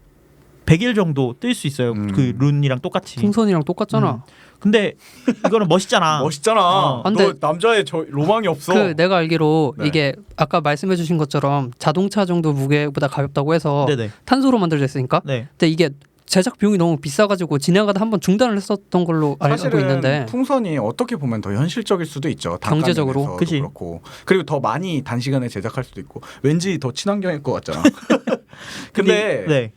100일 정도 뜰 수 있어요. 그 룬이랑 똑같이. 풍선이랑 똑같잖아. 근데 이거는 멋있잖아. 멋있잖아. 근데 너 남자의 로망이 없어. 그 내가 알기로 네. 이게 아까 말씀해주신 것처럼 자동차 정도 무게보다 가볍다고 해서 네네. 탄소로 만들어졌으니까. 네. 근데 이게 제작 비용이 너무 비싸가지고 진행하다 한번 중단을 했었던 걸로 알고 사실은 있는데. 풍선이 어떻게 보면 더 현실적일 수도 있죠. 경제적으로. 단가면에서도 그치. 그렇고 그리고 더 많이 단시간에 제작할 수도 있고 왠지 더 친환경일 것 같잖아. 근데 네.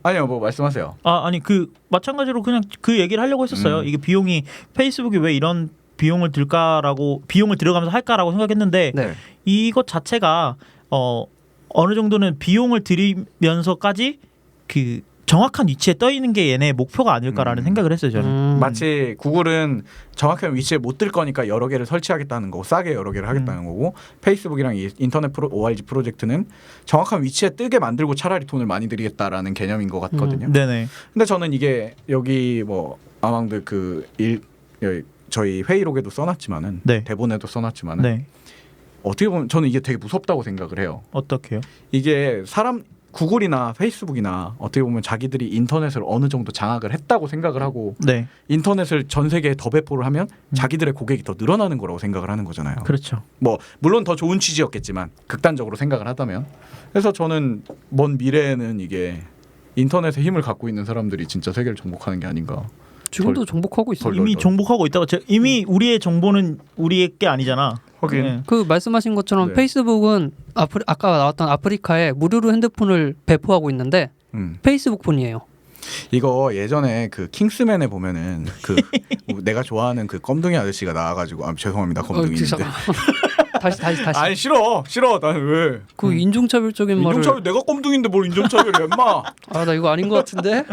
아니요 뭐 말씀하세요. 아니 그 마찬가지로 그냥 그 얘기를 하려고 했었어요. 이게 비용이 페이스북이 왜 이런 비용을 들어가면서 할까라고 생각했는데 네. 이것 자체가 어느 정도는 비용을 들이면서까지 그 정확한 위치에 떠 있는 게 얘네 목표가 아닐까라는 생각을 했어요. 저는. 마치 구글은 정확한 위치에 못 들 거니까 여러 개를 설치하겠다는 거고 싸게 여러 개를 하겠다는 거고 페이스북이랑 이 인터넷 ORG 프로젝트는 정확한 위치에 뜨게 만들고 차라리 돈을 많이 들이겠다라는 개념인 것 같거든요. 네네. 근데 저는 이게 여기 뭐 아망드 여기 저희 회의록에도 써놨지만은 네. 대본에도 써놨지만은 네. 어떻게 보면 저는 이게 되게 무섭다고 생각을 해요. 어떻게요? 이게 구글이나 페이스북이나 어떻게 보면 자기들이 인터넷을 어느 정도 장악을 했다고 생각을 하고 네. 인터넷을 전 세계에 더 배포를 하면 자기들의 고객이 더 늘어나는 거라고 생각을 하는 거잖아요. 그렇죠. 뭐 물론 더 좋은 취지였겠지만 극단적으로 생각을 하다면 그래서 저는 먼 미래에는 이게 인터넷에 힘을 갖고 있는 사람들이 진짜 세계를 정복하는 게 아닌가. 지금도 정복하고 있어요. 이미 정복하고 있다고 이미 우리의 정보는 우리의 게 아니잖아. 하긴. 네. 그 말씀하신 것처럼 네. 페이스북은 아까 나왔던 아프리카에 무료로 핸드폰을 배포하고 있는데 페이스북 폰이에요. 이거 예전에 그 킹스맨에 보면은 그 내가 좋아하는 그 껌둥이 아저씨가 나와가지고 죄송합니다 껌둥이인데 다시. 아니 싫어 나는 왜 그 인종차별적인 말을. 인종차별 내가 껌둥이인데 뭘 인종차별이야 임마. 나 이거 아닌 것 같은데.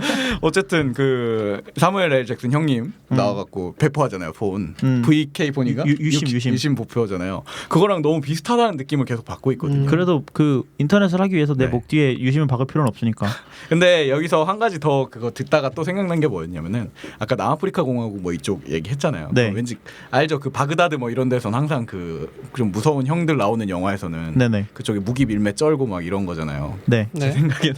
어쨌든 그 사무엘 L 잭슨 형님 나와갖고 배포하잖아요 폰 VK 폰인가 유심 배포하잖아요. 그거랑 너무 비슷하다는 느낌을 계속 받고 있거든요. 그래도 그 인터넷을 하기 위해서 내 네. 목 뒤에 유심을 박을 필요는 없으니까. 근데 여기서 한 가지 더 그거 듣다가 또 생각난 게 뭐였냐면은 아까 남아프리카 공화국 뭐 이쪽 얘기했잖아요. 네. 왠지 알죠? 그 바그다드 뭐 이런 데선 항상 그 좀 무서운 형들 나오는 영화에서는 네네. 그쪽에 무기 밀매 쩔고 막 이런 거잖아요. 네. 제 생각에는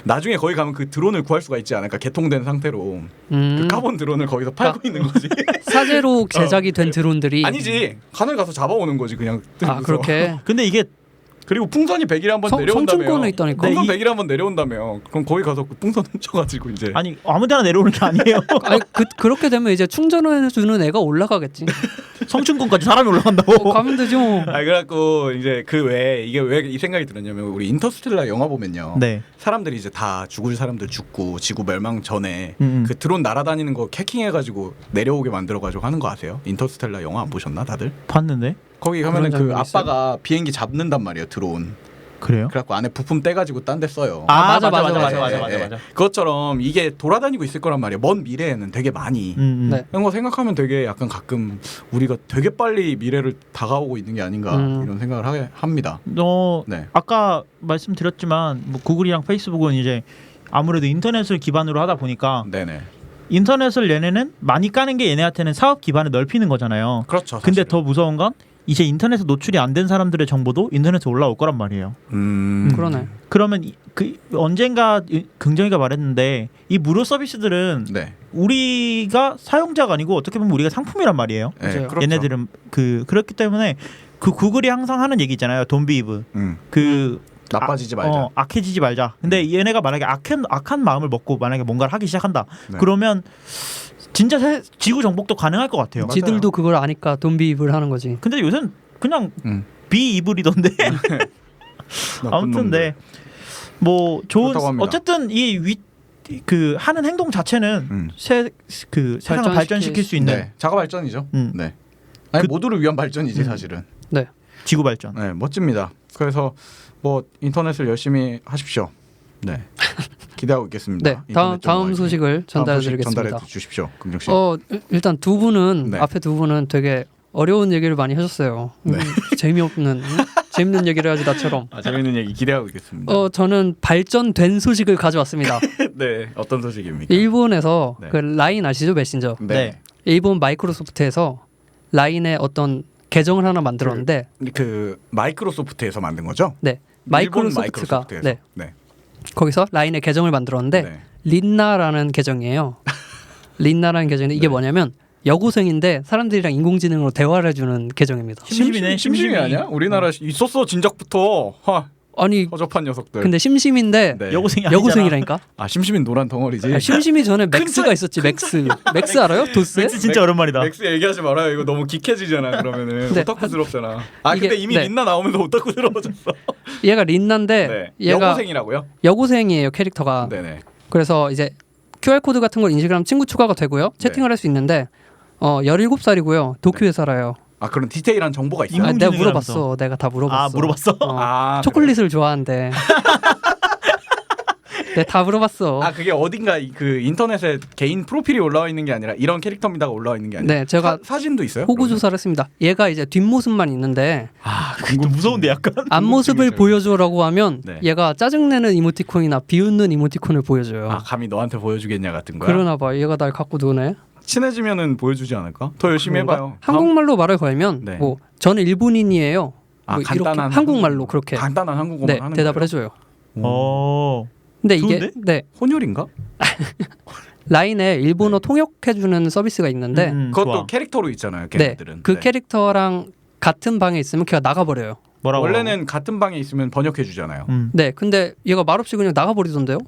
나중에 거기 가면 그 드론을 구할 수가 있지 않을까? 개통된 상태로 그 카본 드론을 거기서 팔고 있는 거지. 사제로 제작이 된 드론들이. 아니지. 하늘 가서 잡아오는 거지 그냥. 그렇게. 근데 이게 그리고 풍선이 100일에 한번 내려온다며. 성층권에 있다니까. 풍선 100일에 한번 내려온다며. 그럼 거기 가서 그 풍선 훔쳐가지고 이제. 아니 아무데나 내려오는 게 아니에요. 아니, 그렇게 되면 이제 충전해주는 애가 올라가겠지. 성층권까지 사람이 올라간다고. 가면 되죠. 그래갖고 이제 그 외에 이게 왜 이 생각이 들었냐면 우리 인터스텔라 영화 보면요. 네. 사람들이 이제 다 죽을 사람들 죽고 지구 멸망 전에 그 드론 날아다니는 거 해킹해가지고 내려오게 만들어가지고 하는 거 아세요? 인터스텔라 영화 안 보셨나 다들? 봤는데. 거기 가면은 그 장면이 아빠가 비행기 잡는단 말이에요 드론. 그래요? 그래갖고 안에 부품 떼가지고 딴 데 써요. 맞아. 그것처럼 이게 돌아다니고 있을 거란 말이에요. 먼 미래에는 되게 많이. 네. 이런 거 생각하면 되게 약간 가끔 우리가 되게 빨리 미래를 다가오고 있는 게 아닌가 이런 생각을 합니다. 네. 아까 말씀드렸지만 뭐 구글이랑 페이스북은 이제 아무래도 인터넷을 기반으로 하다 보니까 네네. 인터넷을 얘네는 많이 까는 게 얘네한테는 사업 기반을 넓히는 거잖아요. 그렇죠. 근데 사실은. 더 무서운 건 이제 인터넷에 노출이 안 된 사람들의 정보도 인터넷에 올라올 거란 말이에요. 그러네. 그러면 언젠가 긍정이가 말했는데 이 무료 서비스들은 네. 우리가 사용자가 아니고 어떻게 보면 우리가 상품이란 말이에요. 네, 맞아요. 그렇죠. 얘네들은 그렇기 때문에 그 구글이 항상 하는 얘기 있잖아요. Don't be evil. 나빠지지 말자. 악해지지 말자. 근데 얘네가 만약에 악한 마음을 먹고 만약에 뭔가를 하기 시작한다. 네. 그러면 진짜 지구 정복도 가능할 것 같아요. 맞아요. 지들도 그걸 아니까 돈비입을 하는 거지. 근데 요새는 그냥 비이블이던데. 아무튼 네. 뭐 좋은 그렇다고 합니다. 어쨌든 그 하는 행동 자체는 세상을 발전시킬 수 있는 네, 자가 발전이죠. 네. 아니 모두를 위한 발전이지 사실은. 네. 지구 발전. 네, 멋집니다. 그래서 뭐 인터넷을 열심히 하십시오. 네. 기대하고 있겠습니다. 네. 다음 소식을 전달해드리겠습니다. 전달해 주십시오, 금정 씨. 일단 두 분은 네. 앞에 두 분은 되게 어려운 얘기를 많이 하셨어요. 재미없는 재밌는 얘기를 하지 나처럼. 재밌는 얘기 기대하고 있겠습니다. 저는 발전된 소식을 가져왔습니다. 네, 어떤 소식입니까? 일본에서 네. 그 라인 아시죠? 메신저. 네. 일본 마이크로소프트에서 라인의 어떤 계정을 하나 만들었는데 그 마이크로소프트에서 만든 거죠? 네. 마이크로소프트가 마이크로소프트에서. 네. 거기서 라인의 계정을 만들었는데 네. 린나라는 계정이에요. 린나라는 계정인데 이게 뭐냐면 여고생인데 사람들이랑 인공지능으로 대화를 해주는 계정입니다. 심심이 아니야? 우리나라 있었어 진작부터. 아니 허접한 녀석들. 근데 심심인데 네. 여고생이라니까. 심심이 노란 덩어리지. 심심이 전에 맥스가 있었지. 맥스 알아요? 도스? 맥스 진짜 오랜만이다. 맥스 얘기하지 말아요. 이거 너무 기캐지잖아. 그러면은 네. 오타쿠스럽잖아. 이게, 근데 이미 린나 나오면서 오타쿠스러워졌어. 얘가 린나인데 네. 얘가 여고생이라고요? 여고생이에요 캐릭터가. 네네. 그래서 이제 QR 코드 같은 걸 인식하면 친구 추가가 되고요. 채팅을 할 수 있는데 17살이고요. 도쿄에 살아요. 그런 디테일한 정보가 있어요? 내가 인공지능이라면서. 물어봤어. 내가 다 물어봤어. 물어봤어? 초콜릿을 좋아한대. 내가 다 물어봤어. 그게 어딘가 그 인터넷에 개인 프로필이 올라와 있는 게 아니라 이런 캐릭터입니다가 올라와 있는 게 아니라. 네, 제가 사진도 있어요? 호구 조사를 했습니다. 얘가 이제 뒷모습만 있는데 이거 무서운데 약간. 앞모습을 보여줘라고 하면 네. 얘가 짜증내는 이모티콘이나 비웃는 이모티콘을 보여줘요. 감히 너한테 보여주겠냐 같은 거야? 그러나 봐. 얘가 날 갖고 노네. 친해지면은 보여주지 않을까? 더 열심히 그런가? 해봐요. 한국말로 말을 걸면 네. 뭐 저는 일본인이에요. 뭐 이렇게 간단한 한국말로 그렇게 간단한 한국어만 네, 하는 대답을 거예요? 해줘요. 좋은데? 근데 이게 네 혼혈인가? 라인에 일본어 통역해주는 서비스가 있는데 그것도 좋아. 캐릭터로 있잖아요. 네, 걔네들은. 그 캐릭터랑 같은 방에 있으면 걔가 나가버려요. 뭐라고? 원래는 같은 방에 있으면 번역해 주잖아요. 네, 근데 얘가 말없이 그냥 나가버리던데요.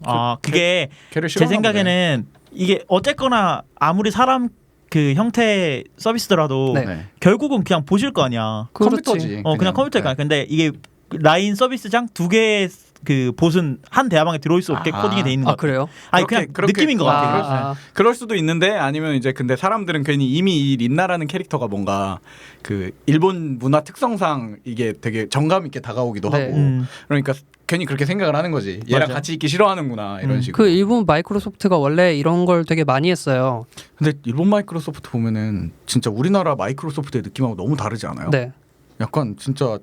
그게 걔를 제 싫어하나 보네. 생각에는 이게 어쨌거나 아무리 사람 그 형태 서비스더라도 네. 결국은 그냥 보실 거 아니야. 컴퓨터지. 그냥 컴퓨터니까. 근데 이게 라인 서비스장 두 개의 그 봇은 한 대화방에 들어올 수 없게 코딩이 돼 있는 것 같아요. 그래요? 아니 그렇게- 그냥 그렇게- 느낌인 것 같아요. 그럴 수도 있는데 아니면 이제 근데 사람들은 괜히 이미 이 린나라는 캐릭터가 뭔가 그 일본 문화 특성상 이게 되게 정감 있게 다가오기도 네. 하고 그러니까 괜히 그렇게 생각을 하는 거지. 얘랑 맞아. 같이 있기 싫어하는구나 이런 식으로. 그 일본 마이크로소프트가 원래 이런 걸 되게 많이 했어요. 근데 일본 마이크로소프트 보면은 진짜 우리나라 마이크로소프트의 느낌하고 너무 다르지 않아요? 네. 약간 진짜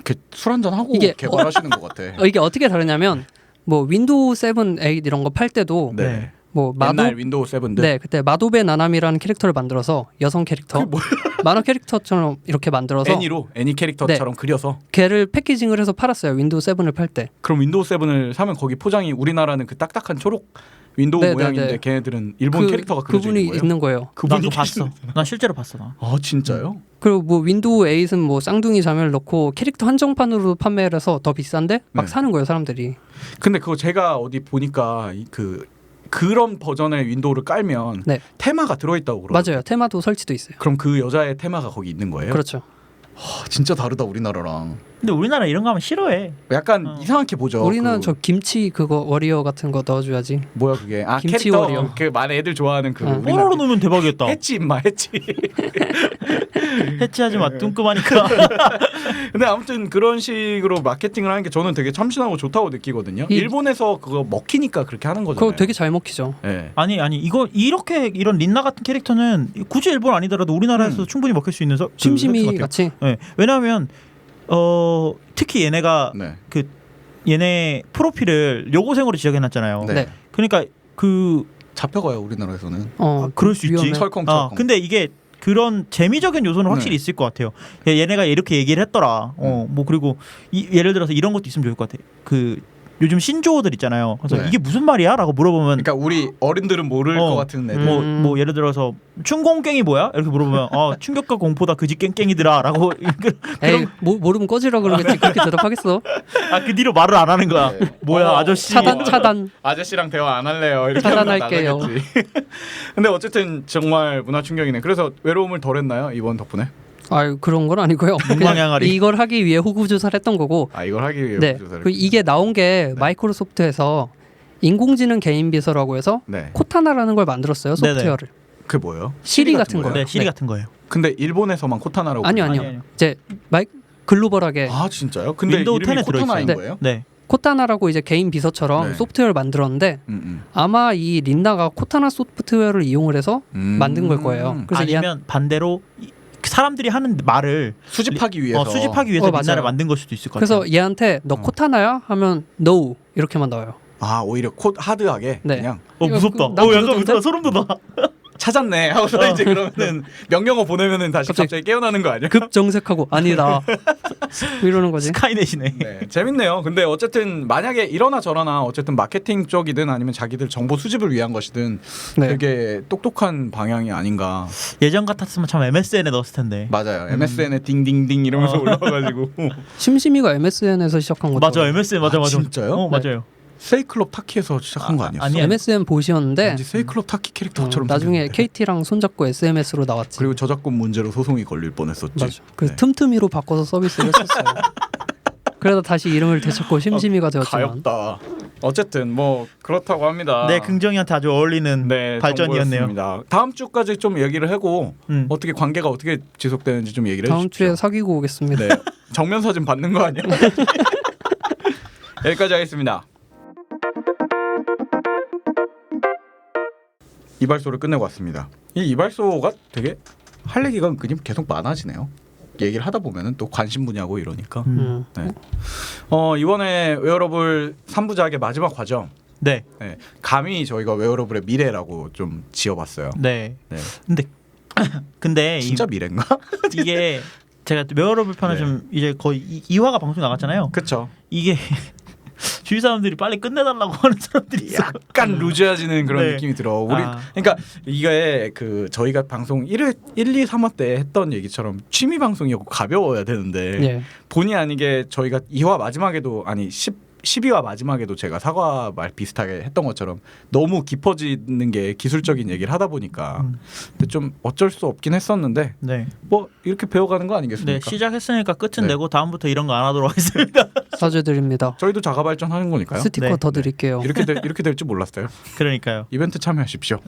이렇게 술 한잔 하고 이게- 개발하시는 것 같아. 이게 어떻게 다르냐면 뭐 윈도우 7, 8 이런 거 팔 때도 네. 뭐 옛날 윈도우 7들. 네, 그때 마도베 나나미라는 캐릭터를 만들어서 여성 캐릭터 만화 캐릭터처럼 이렇게 만들어서 애니 캐릭터처럼 그려서. 걔를 패키징을 해서 팔았어요. 윈도우 7을 팔 때. 그럼 윈도우 7을 사면 거기 포장이 우리나라는 그 딱딱한 초록 윈도우 네, 모양인데 네, 네. 걔네들은 일본 캐릭터가 그려져 그분이 있는 거예요? 있는 거예요. 나도 봤어. 난 실제로 봤어. 나. 진짜요? 그리고 뭐 윈도우 8은 뭐 쌍둥이 자매를 넣고 캐릭터 한정판으로 판매를 해서 더 비싼데 막 네. 사는 거예요, 사람들이. 근데 그거 제가 어디 보니까 그런 버전의 윈도우를 깔면 네. 테마가 들어있다고 그러더라고요. 맞아요. 테마도 설치도 있어요. 그럼 그 여자의 테마가 거기 있는 거예요? 그렇죠. 진짜 다르다 우리나라랑. 근데 우리나라 이런 거 하면 싫어해. 약간 이상하게 보죠. 우리는 그 저 김치 그거 워리어 같은 거 넣어줘야지. 뭐야 그게? 김치 캐릭터 워리어. 그 많은 애들 좋아하는 그 응. 뽀로로 놓으면 대박이겠다. 해치 임마 해치. 해치하지 마. 뚱끔하니까. 근데 아무튼 그런 식으로 마케팅을 하는 게 저는 되게 참신하고 좋다고 느끼거든요. 일본에서 그거 먹히니까 그렇게 하는 거잖아요. 그거 되게 잘 먹히죠. 네. 아니 이거 이런 린나 같은 캐릭터는 굳이 일본 아니더라도 우리나라에서 충분히 먹힐 수 있는 심심이 같아요. 같이. 네. 왜냐하면 특히 얘네가 네. 얘네 프로필을 여고생으로 지정해놨잖아요. 네. 네. 그러니까 잡혀가요 우리나라에서는. 그럴 수 위험해. 있지. 철컹철컹. 근데 이게 그런 재미적인 요소는 확실히 네. 있을 것 같아요. 얘네가 이렇게 얘기를 했더라. 뭐 그리고 예를 들어서 이런 것도 있으면 좋을 것 같아. 요즘 신조어들 있잖아요. 그래서 네. 이게 무슨 말이야?라고 물어보면 그러니까 우리 어른들은 모를 것 같은 애들. 뭐 예를 들어서 춘공깽이 뭐야? 이렇게 물어보면 충격과 공포다 그지 깽깽이더라라고 에이, 모르면 꺼지라 그러겠지. 그렇게 대답하겠어. 그 뒤로 말을 안 하는 거야. 네. 뭐야 아저씨. 차단. 아저씨랑 대화 안 할래요. 이렇게 차단할게요. 하면 나가겠지. 근데 어쨌든 정말 문화 충격이네. 그래서 외로움을 덜했나요 이번 덕분에? 그런 건 아니고요. 그냥 문망향아리. 이걸 하기 위해 호구 조사를 했던 거고. 이걸 하기 위해 네. 조사를 이게 나온 게 마이크로소프트에서 인공지능 개인 비서라고 해서 네. 코타나라는 걸 만들었어요. 네네. 소프트웨어를. 그 뭐예요? 시리 같은 거요. 네, 시리 네. 같은 거예요. 근데 일본에서만 코타나라고 아니요, 불러요? 아니요. 이제 글로벌하게 아 진짜요? 근데 윈도우 이름이 10에 코타나인 들어있어요. 거예요? 네. 코타나라고 이제 개인 비서처럼 네. 소프트웨어를 만들었는데 아마 이 린나가 코타나 소프트웨어를 이용을 해서 만든 걸 거예요. 그래서 아니면 반대로 사람들이 하는 말을 수집하기 위해서. 수집하기 위해서 맞아요. 린나를 만든 걸 수도 있을 것 같아요. 그래서 얘한테 너 코타나야 하면 no 이렇게만 나와요. 아 오히려 하드하게 네. 그냥 무섭다. 난 약간 무섭던데? 무섭다. 소름 돋아. 찾았네 하고서 이제 그러면은 명령어 보내면은 다시 갑자기 깨어나는 거 아니야? 급정색하고 아니다 이러는 거지. 스카이넷이네. 네, 재밌네요. 근데 어쨌든 만약에 이러나 저러나 어쨌든 마케팅 쪽이든 아니면 자기들 정보 수집을 위한 것이든 네. 되게 똑똑한 방향이 아닌가. 예전 같았으면 참 MSN에 넣었을 텐데. 맞아요. MSN에 딩딩딩 이러면서 올라와가지고. 심심이가 MSN에서 시작한 거죠. 맞아, MSN 맞아. 진짜요? 맞아요. 세이클럽 타키에서 시작한 거 아니었어? 아니, MSN 보시였는데 왠지 세이클럽 타키 캐릭터처럼 나중에 생겼는데. KT랑 손잡고 SMS로 나왔지. 그리고 저작권 문제로 소송이 걸릴 뻔했었지. 맞아. 그래서 네. 틈틈이로 바꿔서 서비스를 했었어요. 그러다 다시 이름을 되찾고 심심이가 되었지만. 가엽다. 어쨌든 뭐 그렇다고 합니다. 네, 긍정이한테 아주 어울리는 네, 발전이었네요. 정보였습니다. 다음 주까지 좀 얘기를 하고 어떻게 관계가 어떻게 지속되는지 좀 얘기를 다음 해주십시오. 주에 사귀고 오겠습니다. 네, 정면 사진 받는 거 아니야? 여기까지 하겠습니다. 이발소를 끝내고 왔습니다. 이 이발소가 되게 할 얘기가 은근히 계속 많아지네요. 얘기를 하다 보면은 또 관심 분야고 이러니까. 네. 이번에 웨어러블 3부작의 마지막 과정. 네. 네. 감히 저희가 웨어러블의 미래라고 좀 지어봤어요. 네. 네. 근데 진짜 미래인가? 이게 제가 웨어러블 편을 네. 좀 이제 거의 2화가 방송 나갔잖아요. 그렇죠. 이게 주위 사람들이 빨리 끝내달라고 하는 사람들이 있어. 약간 루즈해지는 그런 네. 느낌이 들어. 그러니까 이게 그 저희가 방송 1, 2, 3화 때 했던 얘기처럼 취미 방송이었고 가벼워야 되는데 예. 본의 아니게 저희가 2화 마지막에도 아니 12화 마지막에도 제가 사과 말 비슷하게 했던 것처럼 너무 깊어지는 게 기술적인 얘기를 하다 보니까 근데 좀 어쩔 수 없긴 했었는데 네. 뭐 이렇게 배워가는 거 네, 아니겠습니까? 시작했으니까 끝은 네. 내고 다음부터 이런 거 안 하도록 하겠습니다. 사죄드립니다. 저희도 자가 발전하는 거니까요. 스티커 네. 더 드릴게요. 이렇게 될 줄 몰랐어요. 그러니까요. 이벤트 참여하십시오.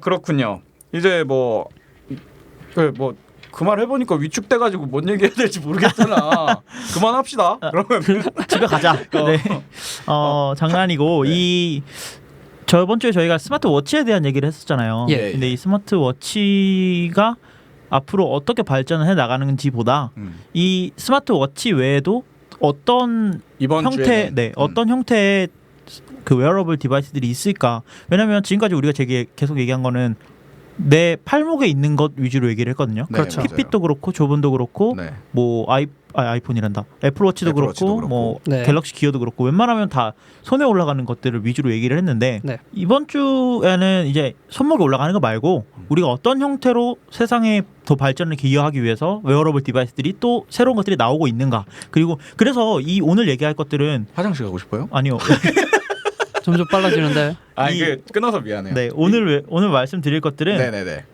그렇군요. 이제 그 말 해보니까 위축돼가지고 뭔 얘기해야 될지 모르겠잖아. 그만합시다. 그러면 집에 가자. 네. 장난이고 네. 이 저번 주에 저희가 스마트워치에 대한 얘기를 했었잖아요. 예. 근데 이 스마트워치가 앞으로 어떻게 발전을 해 나가는지보다 이 스마트워치 외에도 어떤 이번 형태, 주에는, 네, 어떤 형태의 그 웨어러블 디바이스들이 있을까? 왜냐하면 지금까지 우리가 계속 얘기한 거는 내 팔목에 있는 것 위주로 얘기를 했거든요. 네, 그렇죠. 맞아요. 핏빛도 그렇고 조분도 그렇고 네. 뭐 아이폰이란다. 애플워치도 애플워치도 그렇고 뭐 네. 갤럭시 기어도 그렇고 웬만하면 다 손에 올라가는 것들을 위주로 얘기를 했는데 네. 이번 주에는 이제 손목에 올라가는 거 말고 우리가 어떤 형태로 세상에 더 발전을 기여하기 위해서 웨어러블 디바이스들이 또 새로운 것들이 나오고 있는가. 그리고 그래서 이 오늘 얘기할 것들은 화장실 가고 싶어요? 아니요. 점점 빨라지는데. 끊어서 미안해요. 네, 오늘 말씀드릴 것들은 네네네.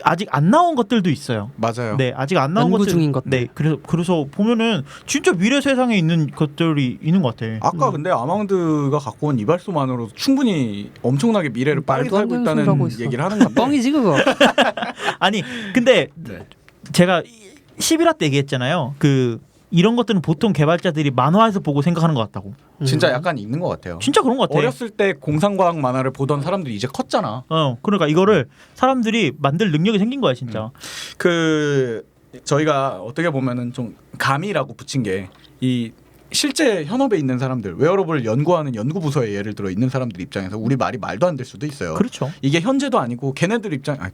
아직 안 나온 것들도 있어요. 맞아요. 네, 아직 안 나온 연구 것들. 중인 것들. 네, 그래서 보면은 진짜 미래 세상에 있는 것들이 있는 것 같아. 아까 근데 아마운드가 갖고 온 이발소만으로 충분히 엄청나게 미래를 빠르게 말도 안 살고 되는 소리 하고 있다는 있어. 얘기를 하는 건데. 뻥이지 그거. 아니, 근데 네. 제가 11화 때 얘기했잖아요. 이런 것들은 보통 개발자들이 만화에서 보고 생각하는 것 같다고. 진짜 약간 있는 것 같아요. 진짜 그런 것 같아. 어렸을 때 공상과학 만화를 보던 사람들이 이제 컸잖아. 그러니까 이거를 사람들이 만들 능력이 생긴 거야, 진짜. 저희가 어떻게 보면은 좀 감이라고 붙인 게 이 실제 현업에 있는 사람들, 웨어러블을 연구하는 연구 부서에 예를 들어 있는 사람들 입장에서 우리 말이 말도 안 될 수도 있어요. 그렇죠. 이게 현재도 아니고 걔네들이라네.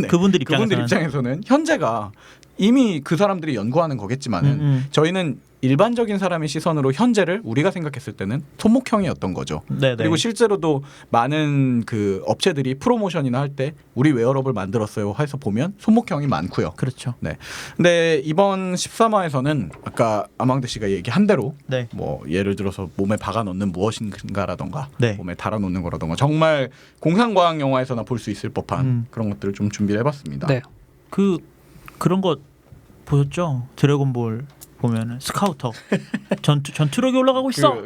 그분들 그분들 입장에서는 현재가 이미 그 사람들이 연구하는 거겠지만은 저희는 일반적인 사람의 시선으로 현재를 우리가 생각했을 때는 손목형이었던 거죠. 네네. 그리고 실제로도 많은 그 업체들이 프로모션이나 할 때 우리 웨어러블 만들었어요 해서 보면 손목형이 많고요. 그렇죠. 네. 근데 이번 13화에서는 아까 아망드 씨가 얘기한 대로 네. 뭐 예를 들어서 몸에 박아 넣는 무엇인가라던가 네. 몸에 달아 놓는 거라던가 정말 공상과학 영화에서나 볼 수 있을 법한 그런 것들을 좀 준비를 해봤습니다. 네. 그런 거 보셨죠? 드래곤볼 보면은 스카우터 전투력이 올라가고 있어.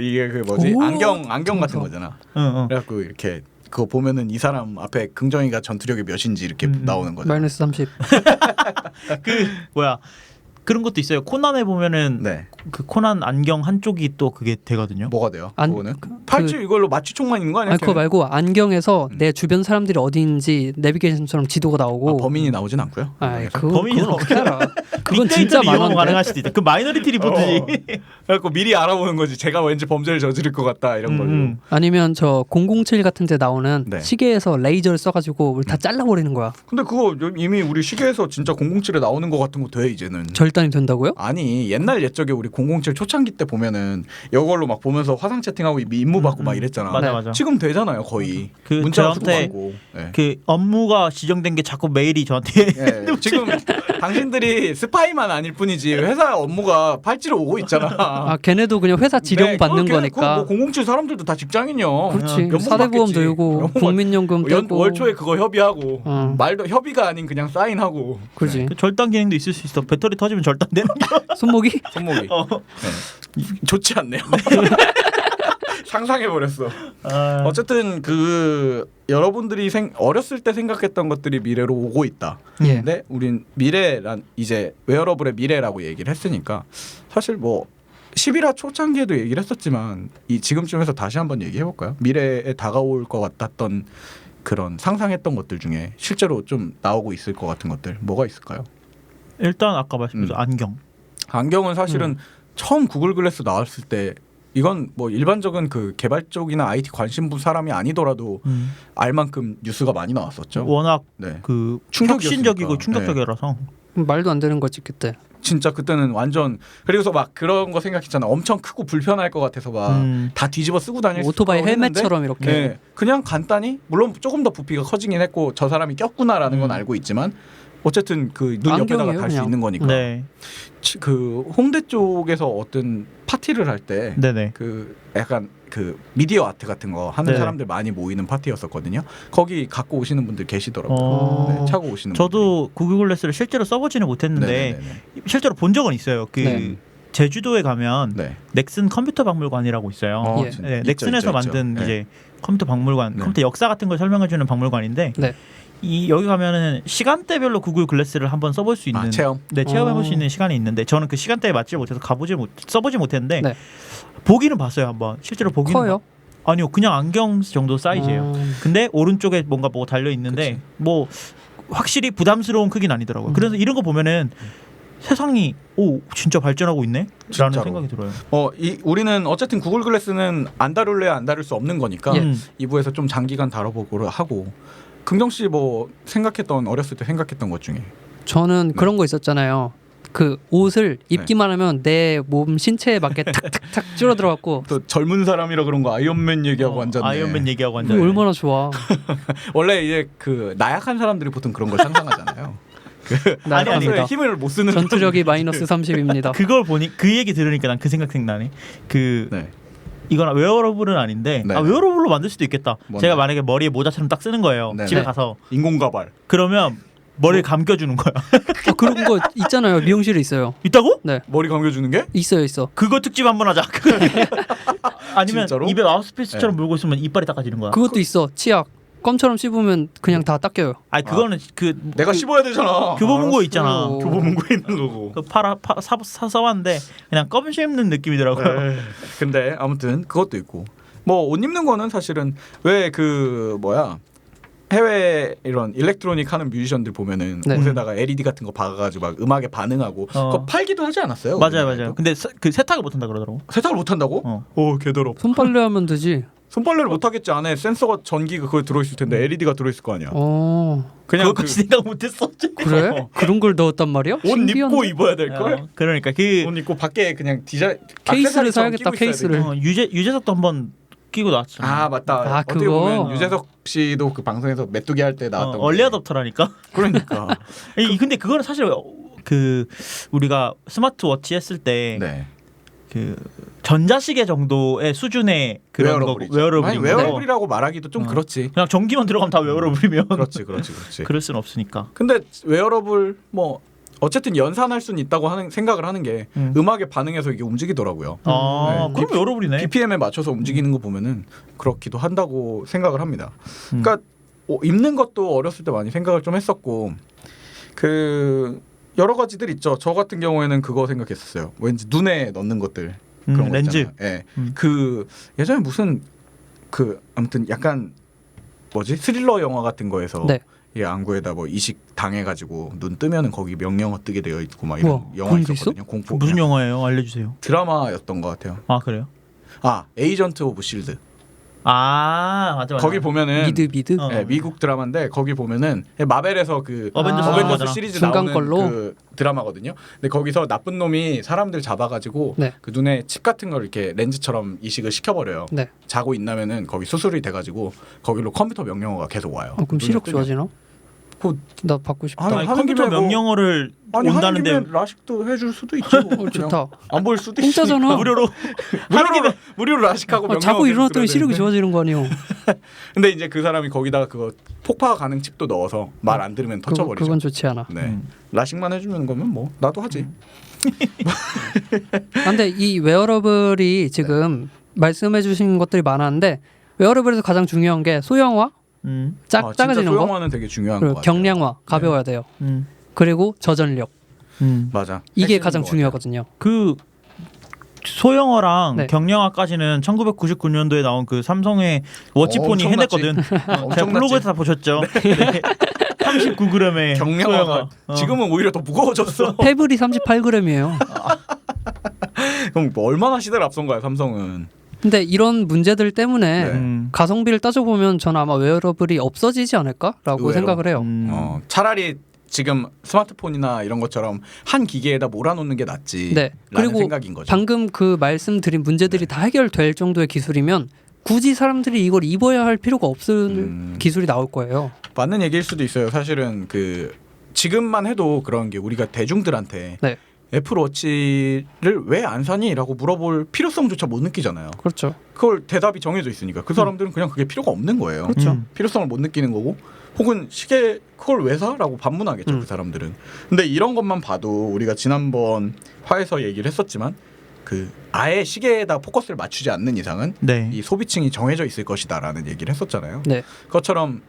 이게 그 뭐지 오, 안경 같은 거잖아. 응. 그래갖고 이렇게 그거 보면은 이 사람 앞에 긍정이가 전투력이 몇인지 이렇게 나오는 거죠. 마이너스 30. 그 뭐야 그런 것도 있어요. 코난에 보면은 네. 그 코난 안경 한쪽이 또 그게 되거든요. 뭐가 돼요? 안- 그거는 팔찌 이걸로 마취총만 있는 거 아니야? 아니 그거 말고 안경에서 음. 내 주변 사람들이 어디인지 내비게이션처럼 지도가 나오고. 범인이 나오진 않고요. 아이 그래서 그건 범인은 어떻게 알아? 그건 진짜 진짜 이용 많은데. 가능할 수도 있다. 그 마이너리티 리포트지. 그래갖고 미리 알아보는 거지. 제가 왠지 범죄를 저지를 것 같다 이런 걸로. 아니면 저 007 같은 데 나오는 네. 시계에서 레이저를 써가지고 우리 다 잘라버리는 거야. 근데 그거 이미 우리 시계에서 진짜 007에 나오는 거 같은 거 돼 이제는. 절단이 된다고요? 아니 옛날 옛적에 우리 007 초창기 때 보면은 이걸로 막 보면서 화상 채팅하고 임무 받고 막 이랬잖아. 맞아 네. 맞아. 지금 되잖아요 거의. 그 문자가 저한테 고 네. 그 업무가 지정된 게 자꾸 메일이 저한테 예, 지금 당신들이 스파이만 아닐 뿐이지 회사 업무가 팔찌로 오고 있잖아. 아 걔네도 그냥 회사 지령 네, 받는 그거 거니까. 뭐 007 사람들도 다 직장인이요. 그렇지. 연봉 사대보험 받겠지. 들고 연봉 받- 국민연금 연, 떼고. 월초에 그거 협의하고 말도 협의가 아닌 그냥 사인하고 그렇지. 그 절단 기능도 있을 수 있어. 배터리 터지면 절단되는 거. 손목이? 손목이 어. 네. 좋지 않네요. 상상해 버렸어. 아, 어쨌든 그 여러분들이 어렸을 때 생각했던 것들이 미래로 오고 있다. 예. 근데 우린 미래란 이제 웨어러블의 미래라고 얘기를 했으니까 사실 뭐 11화 초창기에도 얘기를 했었지만 이 지금쯤에서 다시 한번 얘기해 볼까요? 미래에 다가올 것 같았던 그런 상상했던 것들 중에 실제로 좀 나오고 있을 것 같은 것들 뭐가 있을까요? 일단 아까 말씀드린 안경. 안경은 사실은 처음 구글 글래스 나왔을 때 이건 뭐 일반적인 그 개발 쪽이나 IT 관심부 사람이 아니더라도 알 만큼 뉴스가 많이 나왔었죠. 워낙 네. 그 충격이었으니까. 혁신적이고 충격적이라서. 말도 안 되는 거지 그때. 진짜 그때는 완전 그리고서 막 그런 거 생각했잖아. 엄청 크고 불편할 것 같아서 막 다 뒤집어 쓰고 다닐 수 오토바이 있다고 했는데 헬멧처럼 이렇게. 네, 그냥 간단히 물론 조금 더 부피가 커지긴 했고 저 사람이 꼈구나라는 건 알고 있지만 어쨌든 그 눈 옆에다가 안경이에요, 달 수 그냥. 있는 거니까. 네. 그 홍대 쪽에서 어떤 파티를 할 때 네네. 그 약간 그 미디어 아트 같은 거 하는 네. 사람들 많이 모이는 파티였었거든요. 거기 갖고 오시는 분들 계시더라고요. 어. 네, 차고 오시는 저도 구글 글래스를 실제로 써보지는 못했는데 네네네네. 실제로 본 적은 있어요. 그 네. 제주도에 가면 네. 넥슨 컴퓨터 박물관이라고 있어요. 어, 예. 진짜 네, 있죠, 넥슨에서 있죠, 있죠. 만든 네. 이제 컴퓨터 박물관, 네. 컴퓨터 역사 같은 걸 설명해주는 박물관인데 네. 이 여기 가면은 시간대별로 구글 글래스를 한번 써볼 수 있는 체험. 네, 체험해볼 수 어. 있는 시간이 있는데 저는 그 시간대에 맞지 못해서 써보지 못했는데 네. 보기는 봤어요 한번 실제로 보기는 커요? 아니요 그냥 안경 정도 사이즈예요. 근데 오른쪽에 뭔가 뭐가 달려 있는데 그치. 뭐 확실히 부담스러운 크기는 아니더라고요. 그래서 이런 거 보면은 세상이 오 진짜 발전하고 있네라는 진짜로. 생각이 들어요. 우리는 어쨌든 구글 글래스는 안 다룰래야 안 다룰 수 없는 거니까 예. 2부에서 좀 장기간 다뤄보고 하고 긍정 씨 뭐 생각했던 어렸을 때 생각했던 것 중에 저는 그런 거 있었잖아요. 그 옷을 입기만 하면 내 몸 신체에 맞게 탁탁탁 줄어들어갖고 또 젊은 사람이라 그런 거 아이언맨 얘기하고 앉았네. 아이언맨 얘기하고 이거 앉아. 얼마나 좋아. 원래 이제 그 나약한 사람들이 보통 그런 걸 상상하잖아요. 나약합니다. 평소에 힘을 못 쓰는 전투력이 마이너스 30입니다. 그걸 보니 그 얘기 들으니까 난 그 생각 생각나네. 그 네. 이건 웨어러블은 아닌데 네. 웨어러블로 만들 수도 있겠다. 뭔데? 제가 만약에 머리에 모자처럼 딱 쓰는 거예요. 네. 집에 네. 가서 인공 가발. 그러면 머리를 감겨주는 거야. 그런 거 있잖아요. 미용실에 있어요. 있다고? 네, 머리 감겨주는 게? 있어. 그거 특집 한번 하자. 아니면 진짜로? 입에 마우스피스처럼 네. 물고 있으면 이빨이 닦아지는 거야. 그것도 있어. 치약. 껌처럼 씹으면 그냥 다 닦여요. 아니 그거는 그 내가 씹어야 되잖아. 교보문고 있잖아. 알았어요. 교보문고에 있는 거고. 그 사왔는데 그냥 껌 씹는 느낌이더라고요. 근데 아무튼 그것도 있고 뭐 옷 입는 거는 사실은 왜 그 뭐야 해외 이런 일렉트로닉 하는 뮤지션들 보면은 네. 옷에다가 LED 같은 거 박아가지고 막 음악에 반응하고 그거 팔기도 하지 않았어요? 맞아요. 근데 그 세탁을 못 한다 그러더라고. 세탁을 못 한다고? 오 개더러. 손빨래 하면 되지. 손빨래를 못 하겠지. 안에 센서가 전기가 그거 들어있을 텐데 LED가 들어있을 거 아니야. 그냥 그것까지 생각 못했어. 그래? 그런 걸 넣었단 말이야? 옷 입고 신기한데? 입어야 될 걸. 그러니까 그 옷 입고 밖에 그냥 디자인 케이스를 액세서리처럼 사야겠다, 끼고 있어야 케이스를. 돼. 유재석도 한번 끼고 나왔잖아. 아 맞다. 아, 어떻게 그거? 보면 유재석 씨도 그 방송에서 메뚜기 할 때 나왔던 얼리 게. 어답터라니까. 그러니까. 근데 그거는 사실 그 우리가 스마트워치 했을 때 네. 그 전자시계 정도의 수준의 그런 거 웨어러블인 거. 웨어러블이라고 말하기도 좀 그렇지. 그냥 전기만 들어가면 다 웨어러블이면 그렇지. 그럴 순 없으니까. 근데 웨어러블 뭐 어쨌든 연산할 수는 있다고 하는 생각을 하는 게 음악에 반응해서 이게 움직이더라고요. 아, 네. 그럼 여러분이네. BPM에 맞춰서 움직이는 거 보면은 그렇기도 한다고 생각을 합니다. 그러니까 입는 것도 어렸을 때 많이 생각을 좀 했었고 그 여러 가지들 있죠. 저 같은 경우에는 그거 생각했었어요. 왠지 눈에 넣는 것들 그런 거 렌즈. 있잖아요. 예. 그 예전에 무슨 그 아무튼 약간 뭐지 스릴러 영화 같은 거에서 네. 이 안구에다 뭐 이식 당해가지고 눈 뜨면은 거기 명령어 뜨게 되어 있고 막 이런 우와, 영화 그런 게 있었거든요. 공포 무슨 영화예요? 알려주세요. 드라마였던 것 같아요. 아 그래요? 아 에이전트 오브 실드. 아 맞아. 거기 보면은 미드. 어. 네, 미국 드라마인데 거기 보면은 마벨에서 그 어벤져스 어벤져스 시리즈 중간 나오는 걸로? 그 드라마거든요. 근데 거기서 나쁜 놈이 사람들 잡아가지고 네. 그 눈에 칩 같은 걸 이렇게 렌즈처럼 이식을 시켜버려요. 네. 자고 있나면은 거기 수술이 돼가지고 거기로 컴퓨터 명령어가 계속 와요. 그럼 눈에 시력 뜨면. 좋아지나? 그- 나 받고 싶다. 아니, 아니, 하는 컴퓨터 김에 뭐- 명령어를 아니 하는 온다는데 김에 라식도 해줄 수도 있죠. 그냥 좋다. 안 보일 수도 공짜잖아. 무료로 무료로 라식하고 명령어 자고 계속 일어났더니 들어야 시력이 되는데. 좋아지는 거 아니에요? 근데 이제 그 사람이 거기다가 그거 폭파 가능 칩도 넣어서 말 안 들으면 터쳐버리죠. 그건 좋지 않아. 네. 라식만 해주는 거면 뭐 나도 하지. 근데 이 웨어러블이 지금 말씀해주신 것들이 많았는데 웨어러블에서 가장 중요한 게 소형화, 진짜 작아지는 거, 소형화는 되게 중요한 것 그리고 같아요. 경량화, 가벼워야 돼요. 음. 그리고 저전력 맞아. 이게 핵심인 가장 것 중요하거든요. 그 소형어랑 네. 경량화까지는 1999년도에 나온 그 삼성의 워치폰이 엄청났지. 해냈거든. 제가 엄청났지. 블로그에서 다 보셨죠? 네. 39g의 경량화가 지금은 오히려 더 무거워졌어. 페블이 38g이에요. 그럼 뭐 얼마나 시대를 앞선 거야 삼성은. 근데 이런 문제들 때문에 네. 가성비를 따져보면 저는 아마 웨어러블이 없어지지 않을까라고 의외로. 생각을 해요. 차라리 지금 스마트폰이나 이런 것처럼 한 기계에다 몰아놓는 게 낫지. 네. 라는 그리고 생각인 거죠. 방금 그 말씀드린 문제들이 다 해결될 정도의 기술이면 굳이 사람들이 이걸 입어야 할 필요가 없을 기술이 나올 거예요. 맞는 얘기일 수도 있어요. 사실은 그 지금만 해도 그런 게 우리가 대중들한테 네. 애플워치를 왜 안 사니?라고 물어볼 필요성조차 못 느끼잖아요. 그렇죠. 그걸 대답이 정해져 있으니까 그 사람들은 그냥 그게 필요가 없는 거예요. 그렇죠. 필요성을 못 느끼는 거고 혹은 시계 그걸 왜 사?라고 반문하겠죠. 그 사람들은. 근데 이런 것만 봐도 우리가 지난번 화에서 얘기를 했었지만 그 아예 시계에다 포커스를 맞추지 않는 이상은 네. 이 소비층이 정해져 있을 것이다라는 얘기를 했었잖아요. 네. 그것처럼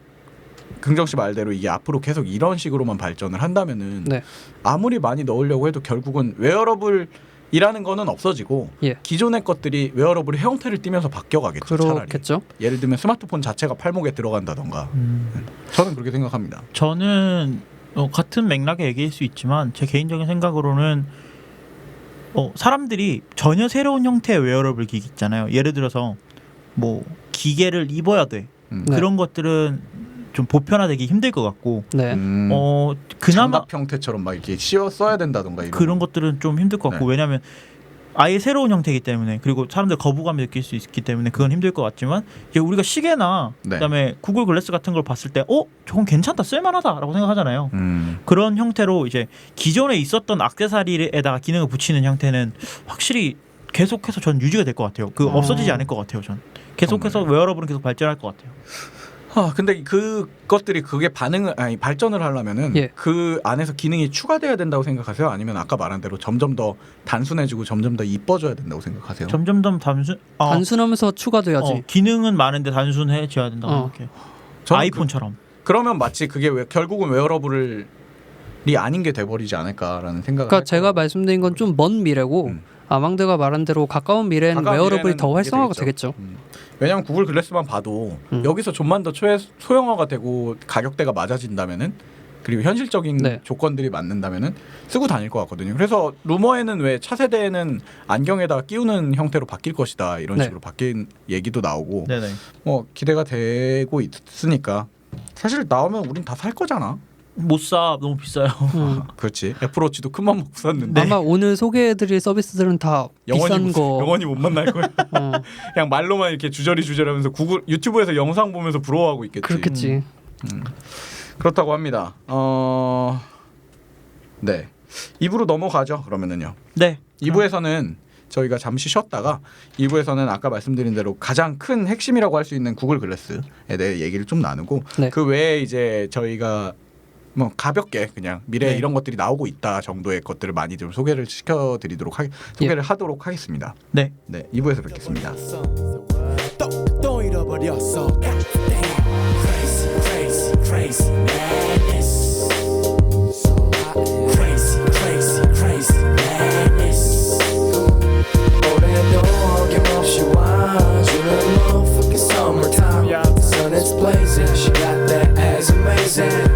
긍정 씨 말대로 이게 앞으로 계속 이런 식으로만 발전을 한다면은 네. 아무리 많이 넣으려고 해도 결국은 웨어러블이라는 거는 없어지고 예. 기존의 것들이 웨어러블의 형태를 띠면서 바뀌어가겠죠. 차라리. 그렇겠죠. 예를 들면 스마트폰 자체가 팔목에 들어간다던가. 저는 그렇게 생각합니다. 저는 같은 맥락에 얘기할 수 있지만 제 개인적인 생각으로는 사람들이 전혀 새로운 형태의 웨어러블 기기 있잖아요. 예를 들어서 뭐 기계를 입어야 돼. 네. 그런 것들은 좀 보편화되기 힘들 것 같고 네. 그나마 장갑 형태처럼 막 이렇게 씌워 써야 된다던가 이런 그런 것들은 좀 힘들 것 같고 네. 왜냐하면 아예 새로운 형태이기 때문에 그리고 사람들 거부감을 느낄 수 있기 때문에 그건 힘들 것 같지만 이제 우리가 시계나 네. 그다음에 구글 글래스 같은 걸 봤을 때 저건 괜찮다 쓸만하다라고 생각하잖아요. 그런 형태로 이제 기존에 있었던 액세서리에다가 기능을 붙이는 형태는 확실히 계속해서 전 유지가 될 것 같아요. 그 없어지지 않을 것 같아요. 전 계속해서 웨어러블은 계속 발전할 것 같아요. 근데 그것들이 그게 발전을 하려면은 예. 그 안에서 기능이 추가돼야 된다고 생각하세요? 아니면 아까 말한 대로 점점 더 단순해지고 점점 더 이뻐져야 된다고 생각하세요? 점점 더 단순하면서 추가돼야지. 기능은 많은데 단순해져야 된다고 생각해요. 저는 아이폰처럼. 그러면 마치 그게 결국은 웨어러블이 아닌 게 돼버리지 않을까라는 생각을. 그러니까 제가 말씀드린 건 좀 먼 미래고 아망드가 말한 대로 가까운 미래에는 웨어러블이 더 활성화가 되겠죠. 왜냐하면 구글 글래스만 봐도 여기서 좀만 더 소형화가 되고 가격대가 맞아진다면은 그리고 현실적인 네. 조건들이 맞는다면은 쓰고 다닐 것 같거든요. 그래서 루머에는 왜 차세대에는 안경에다 끼우는 형태로 바뀔 것이다 이런 네. 식으로 바뀐 얘기도 나오고 네네. 뭐 기대가 되고 있으니까 사실 나오면 우린 다 살 거잖아. 못 사 너무 비싸요. 그렇지. 애플워치도 큰맘 먹고 샀는데 아마 오늘 소개해드릴 서비스들은 다 비싼 거. 영원히 못 만날 거야. 그냥 말로만 이렇게 주저리주저리하면서 구글 유튜브에서 영상 보면서 부러워하고 있겠지. 그렇겠지. 그렇다고 합니다. 네. 2부로 넘어가죠. 그러면은요. 네. 2부에서는 저희가 잠시 쉬었다가 2부에서는 아까 말씀드린 대로 가장 큰 핵심이라고 할 수 있는 구글 글래스에 대해 얘기를 좀 나누고 네. 그 외에 이제 저희가 뭐 가볍게 그냥 미래에 네. 이런 것들이 나오고 있다 정도의 것들을 많이 좀 소개를 소개를 하도록 하겠습니다. 네. 네, 2부에서 뵙겠습니다. 또 잃어버렸어. Crazy, crazy, crazy madness. Crazy, crazy, crazy madness. 올해도 어김없이 와주는 motherfucking summertime. The sun is blazing, she got that ass amazing.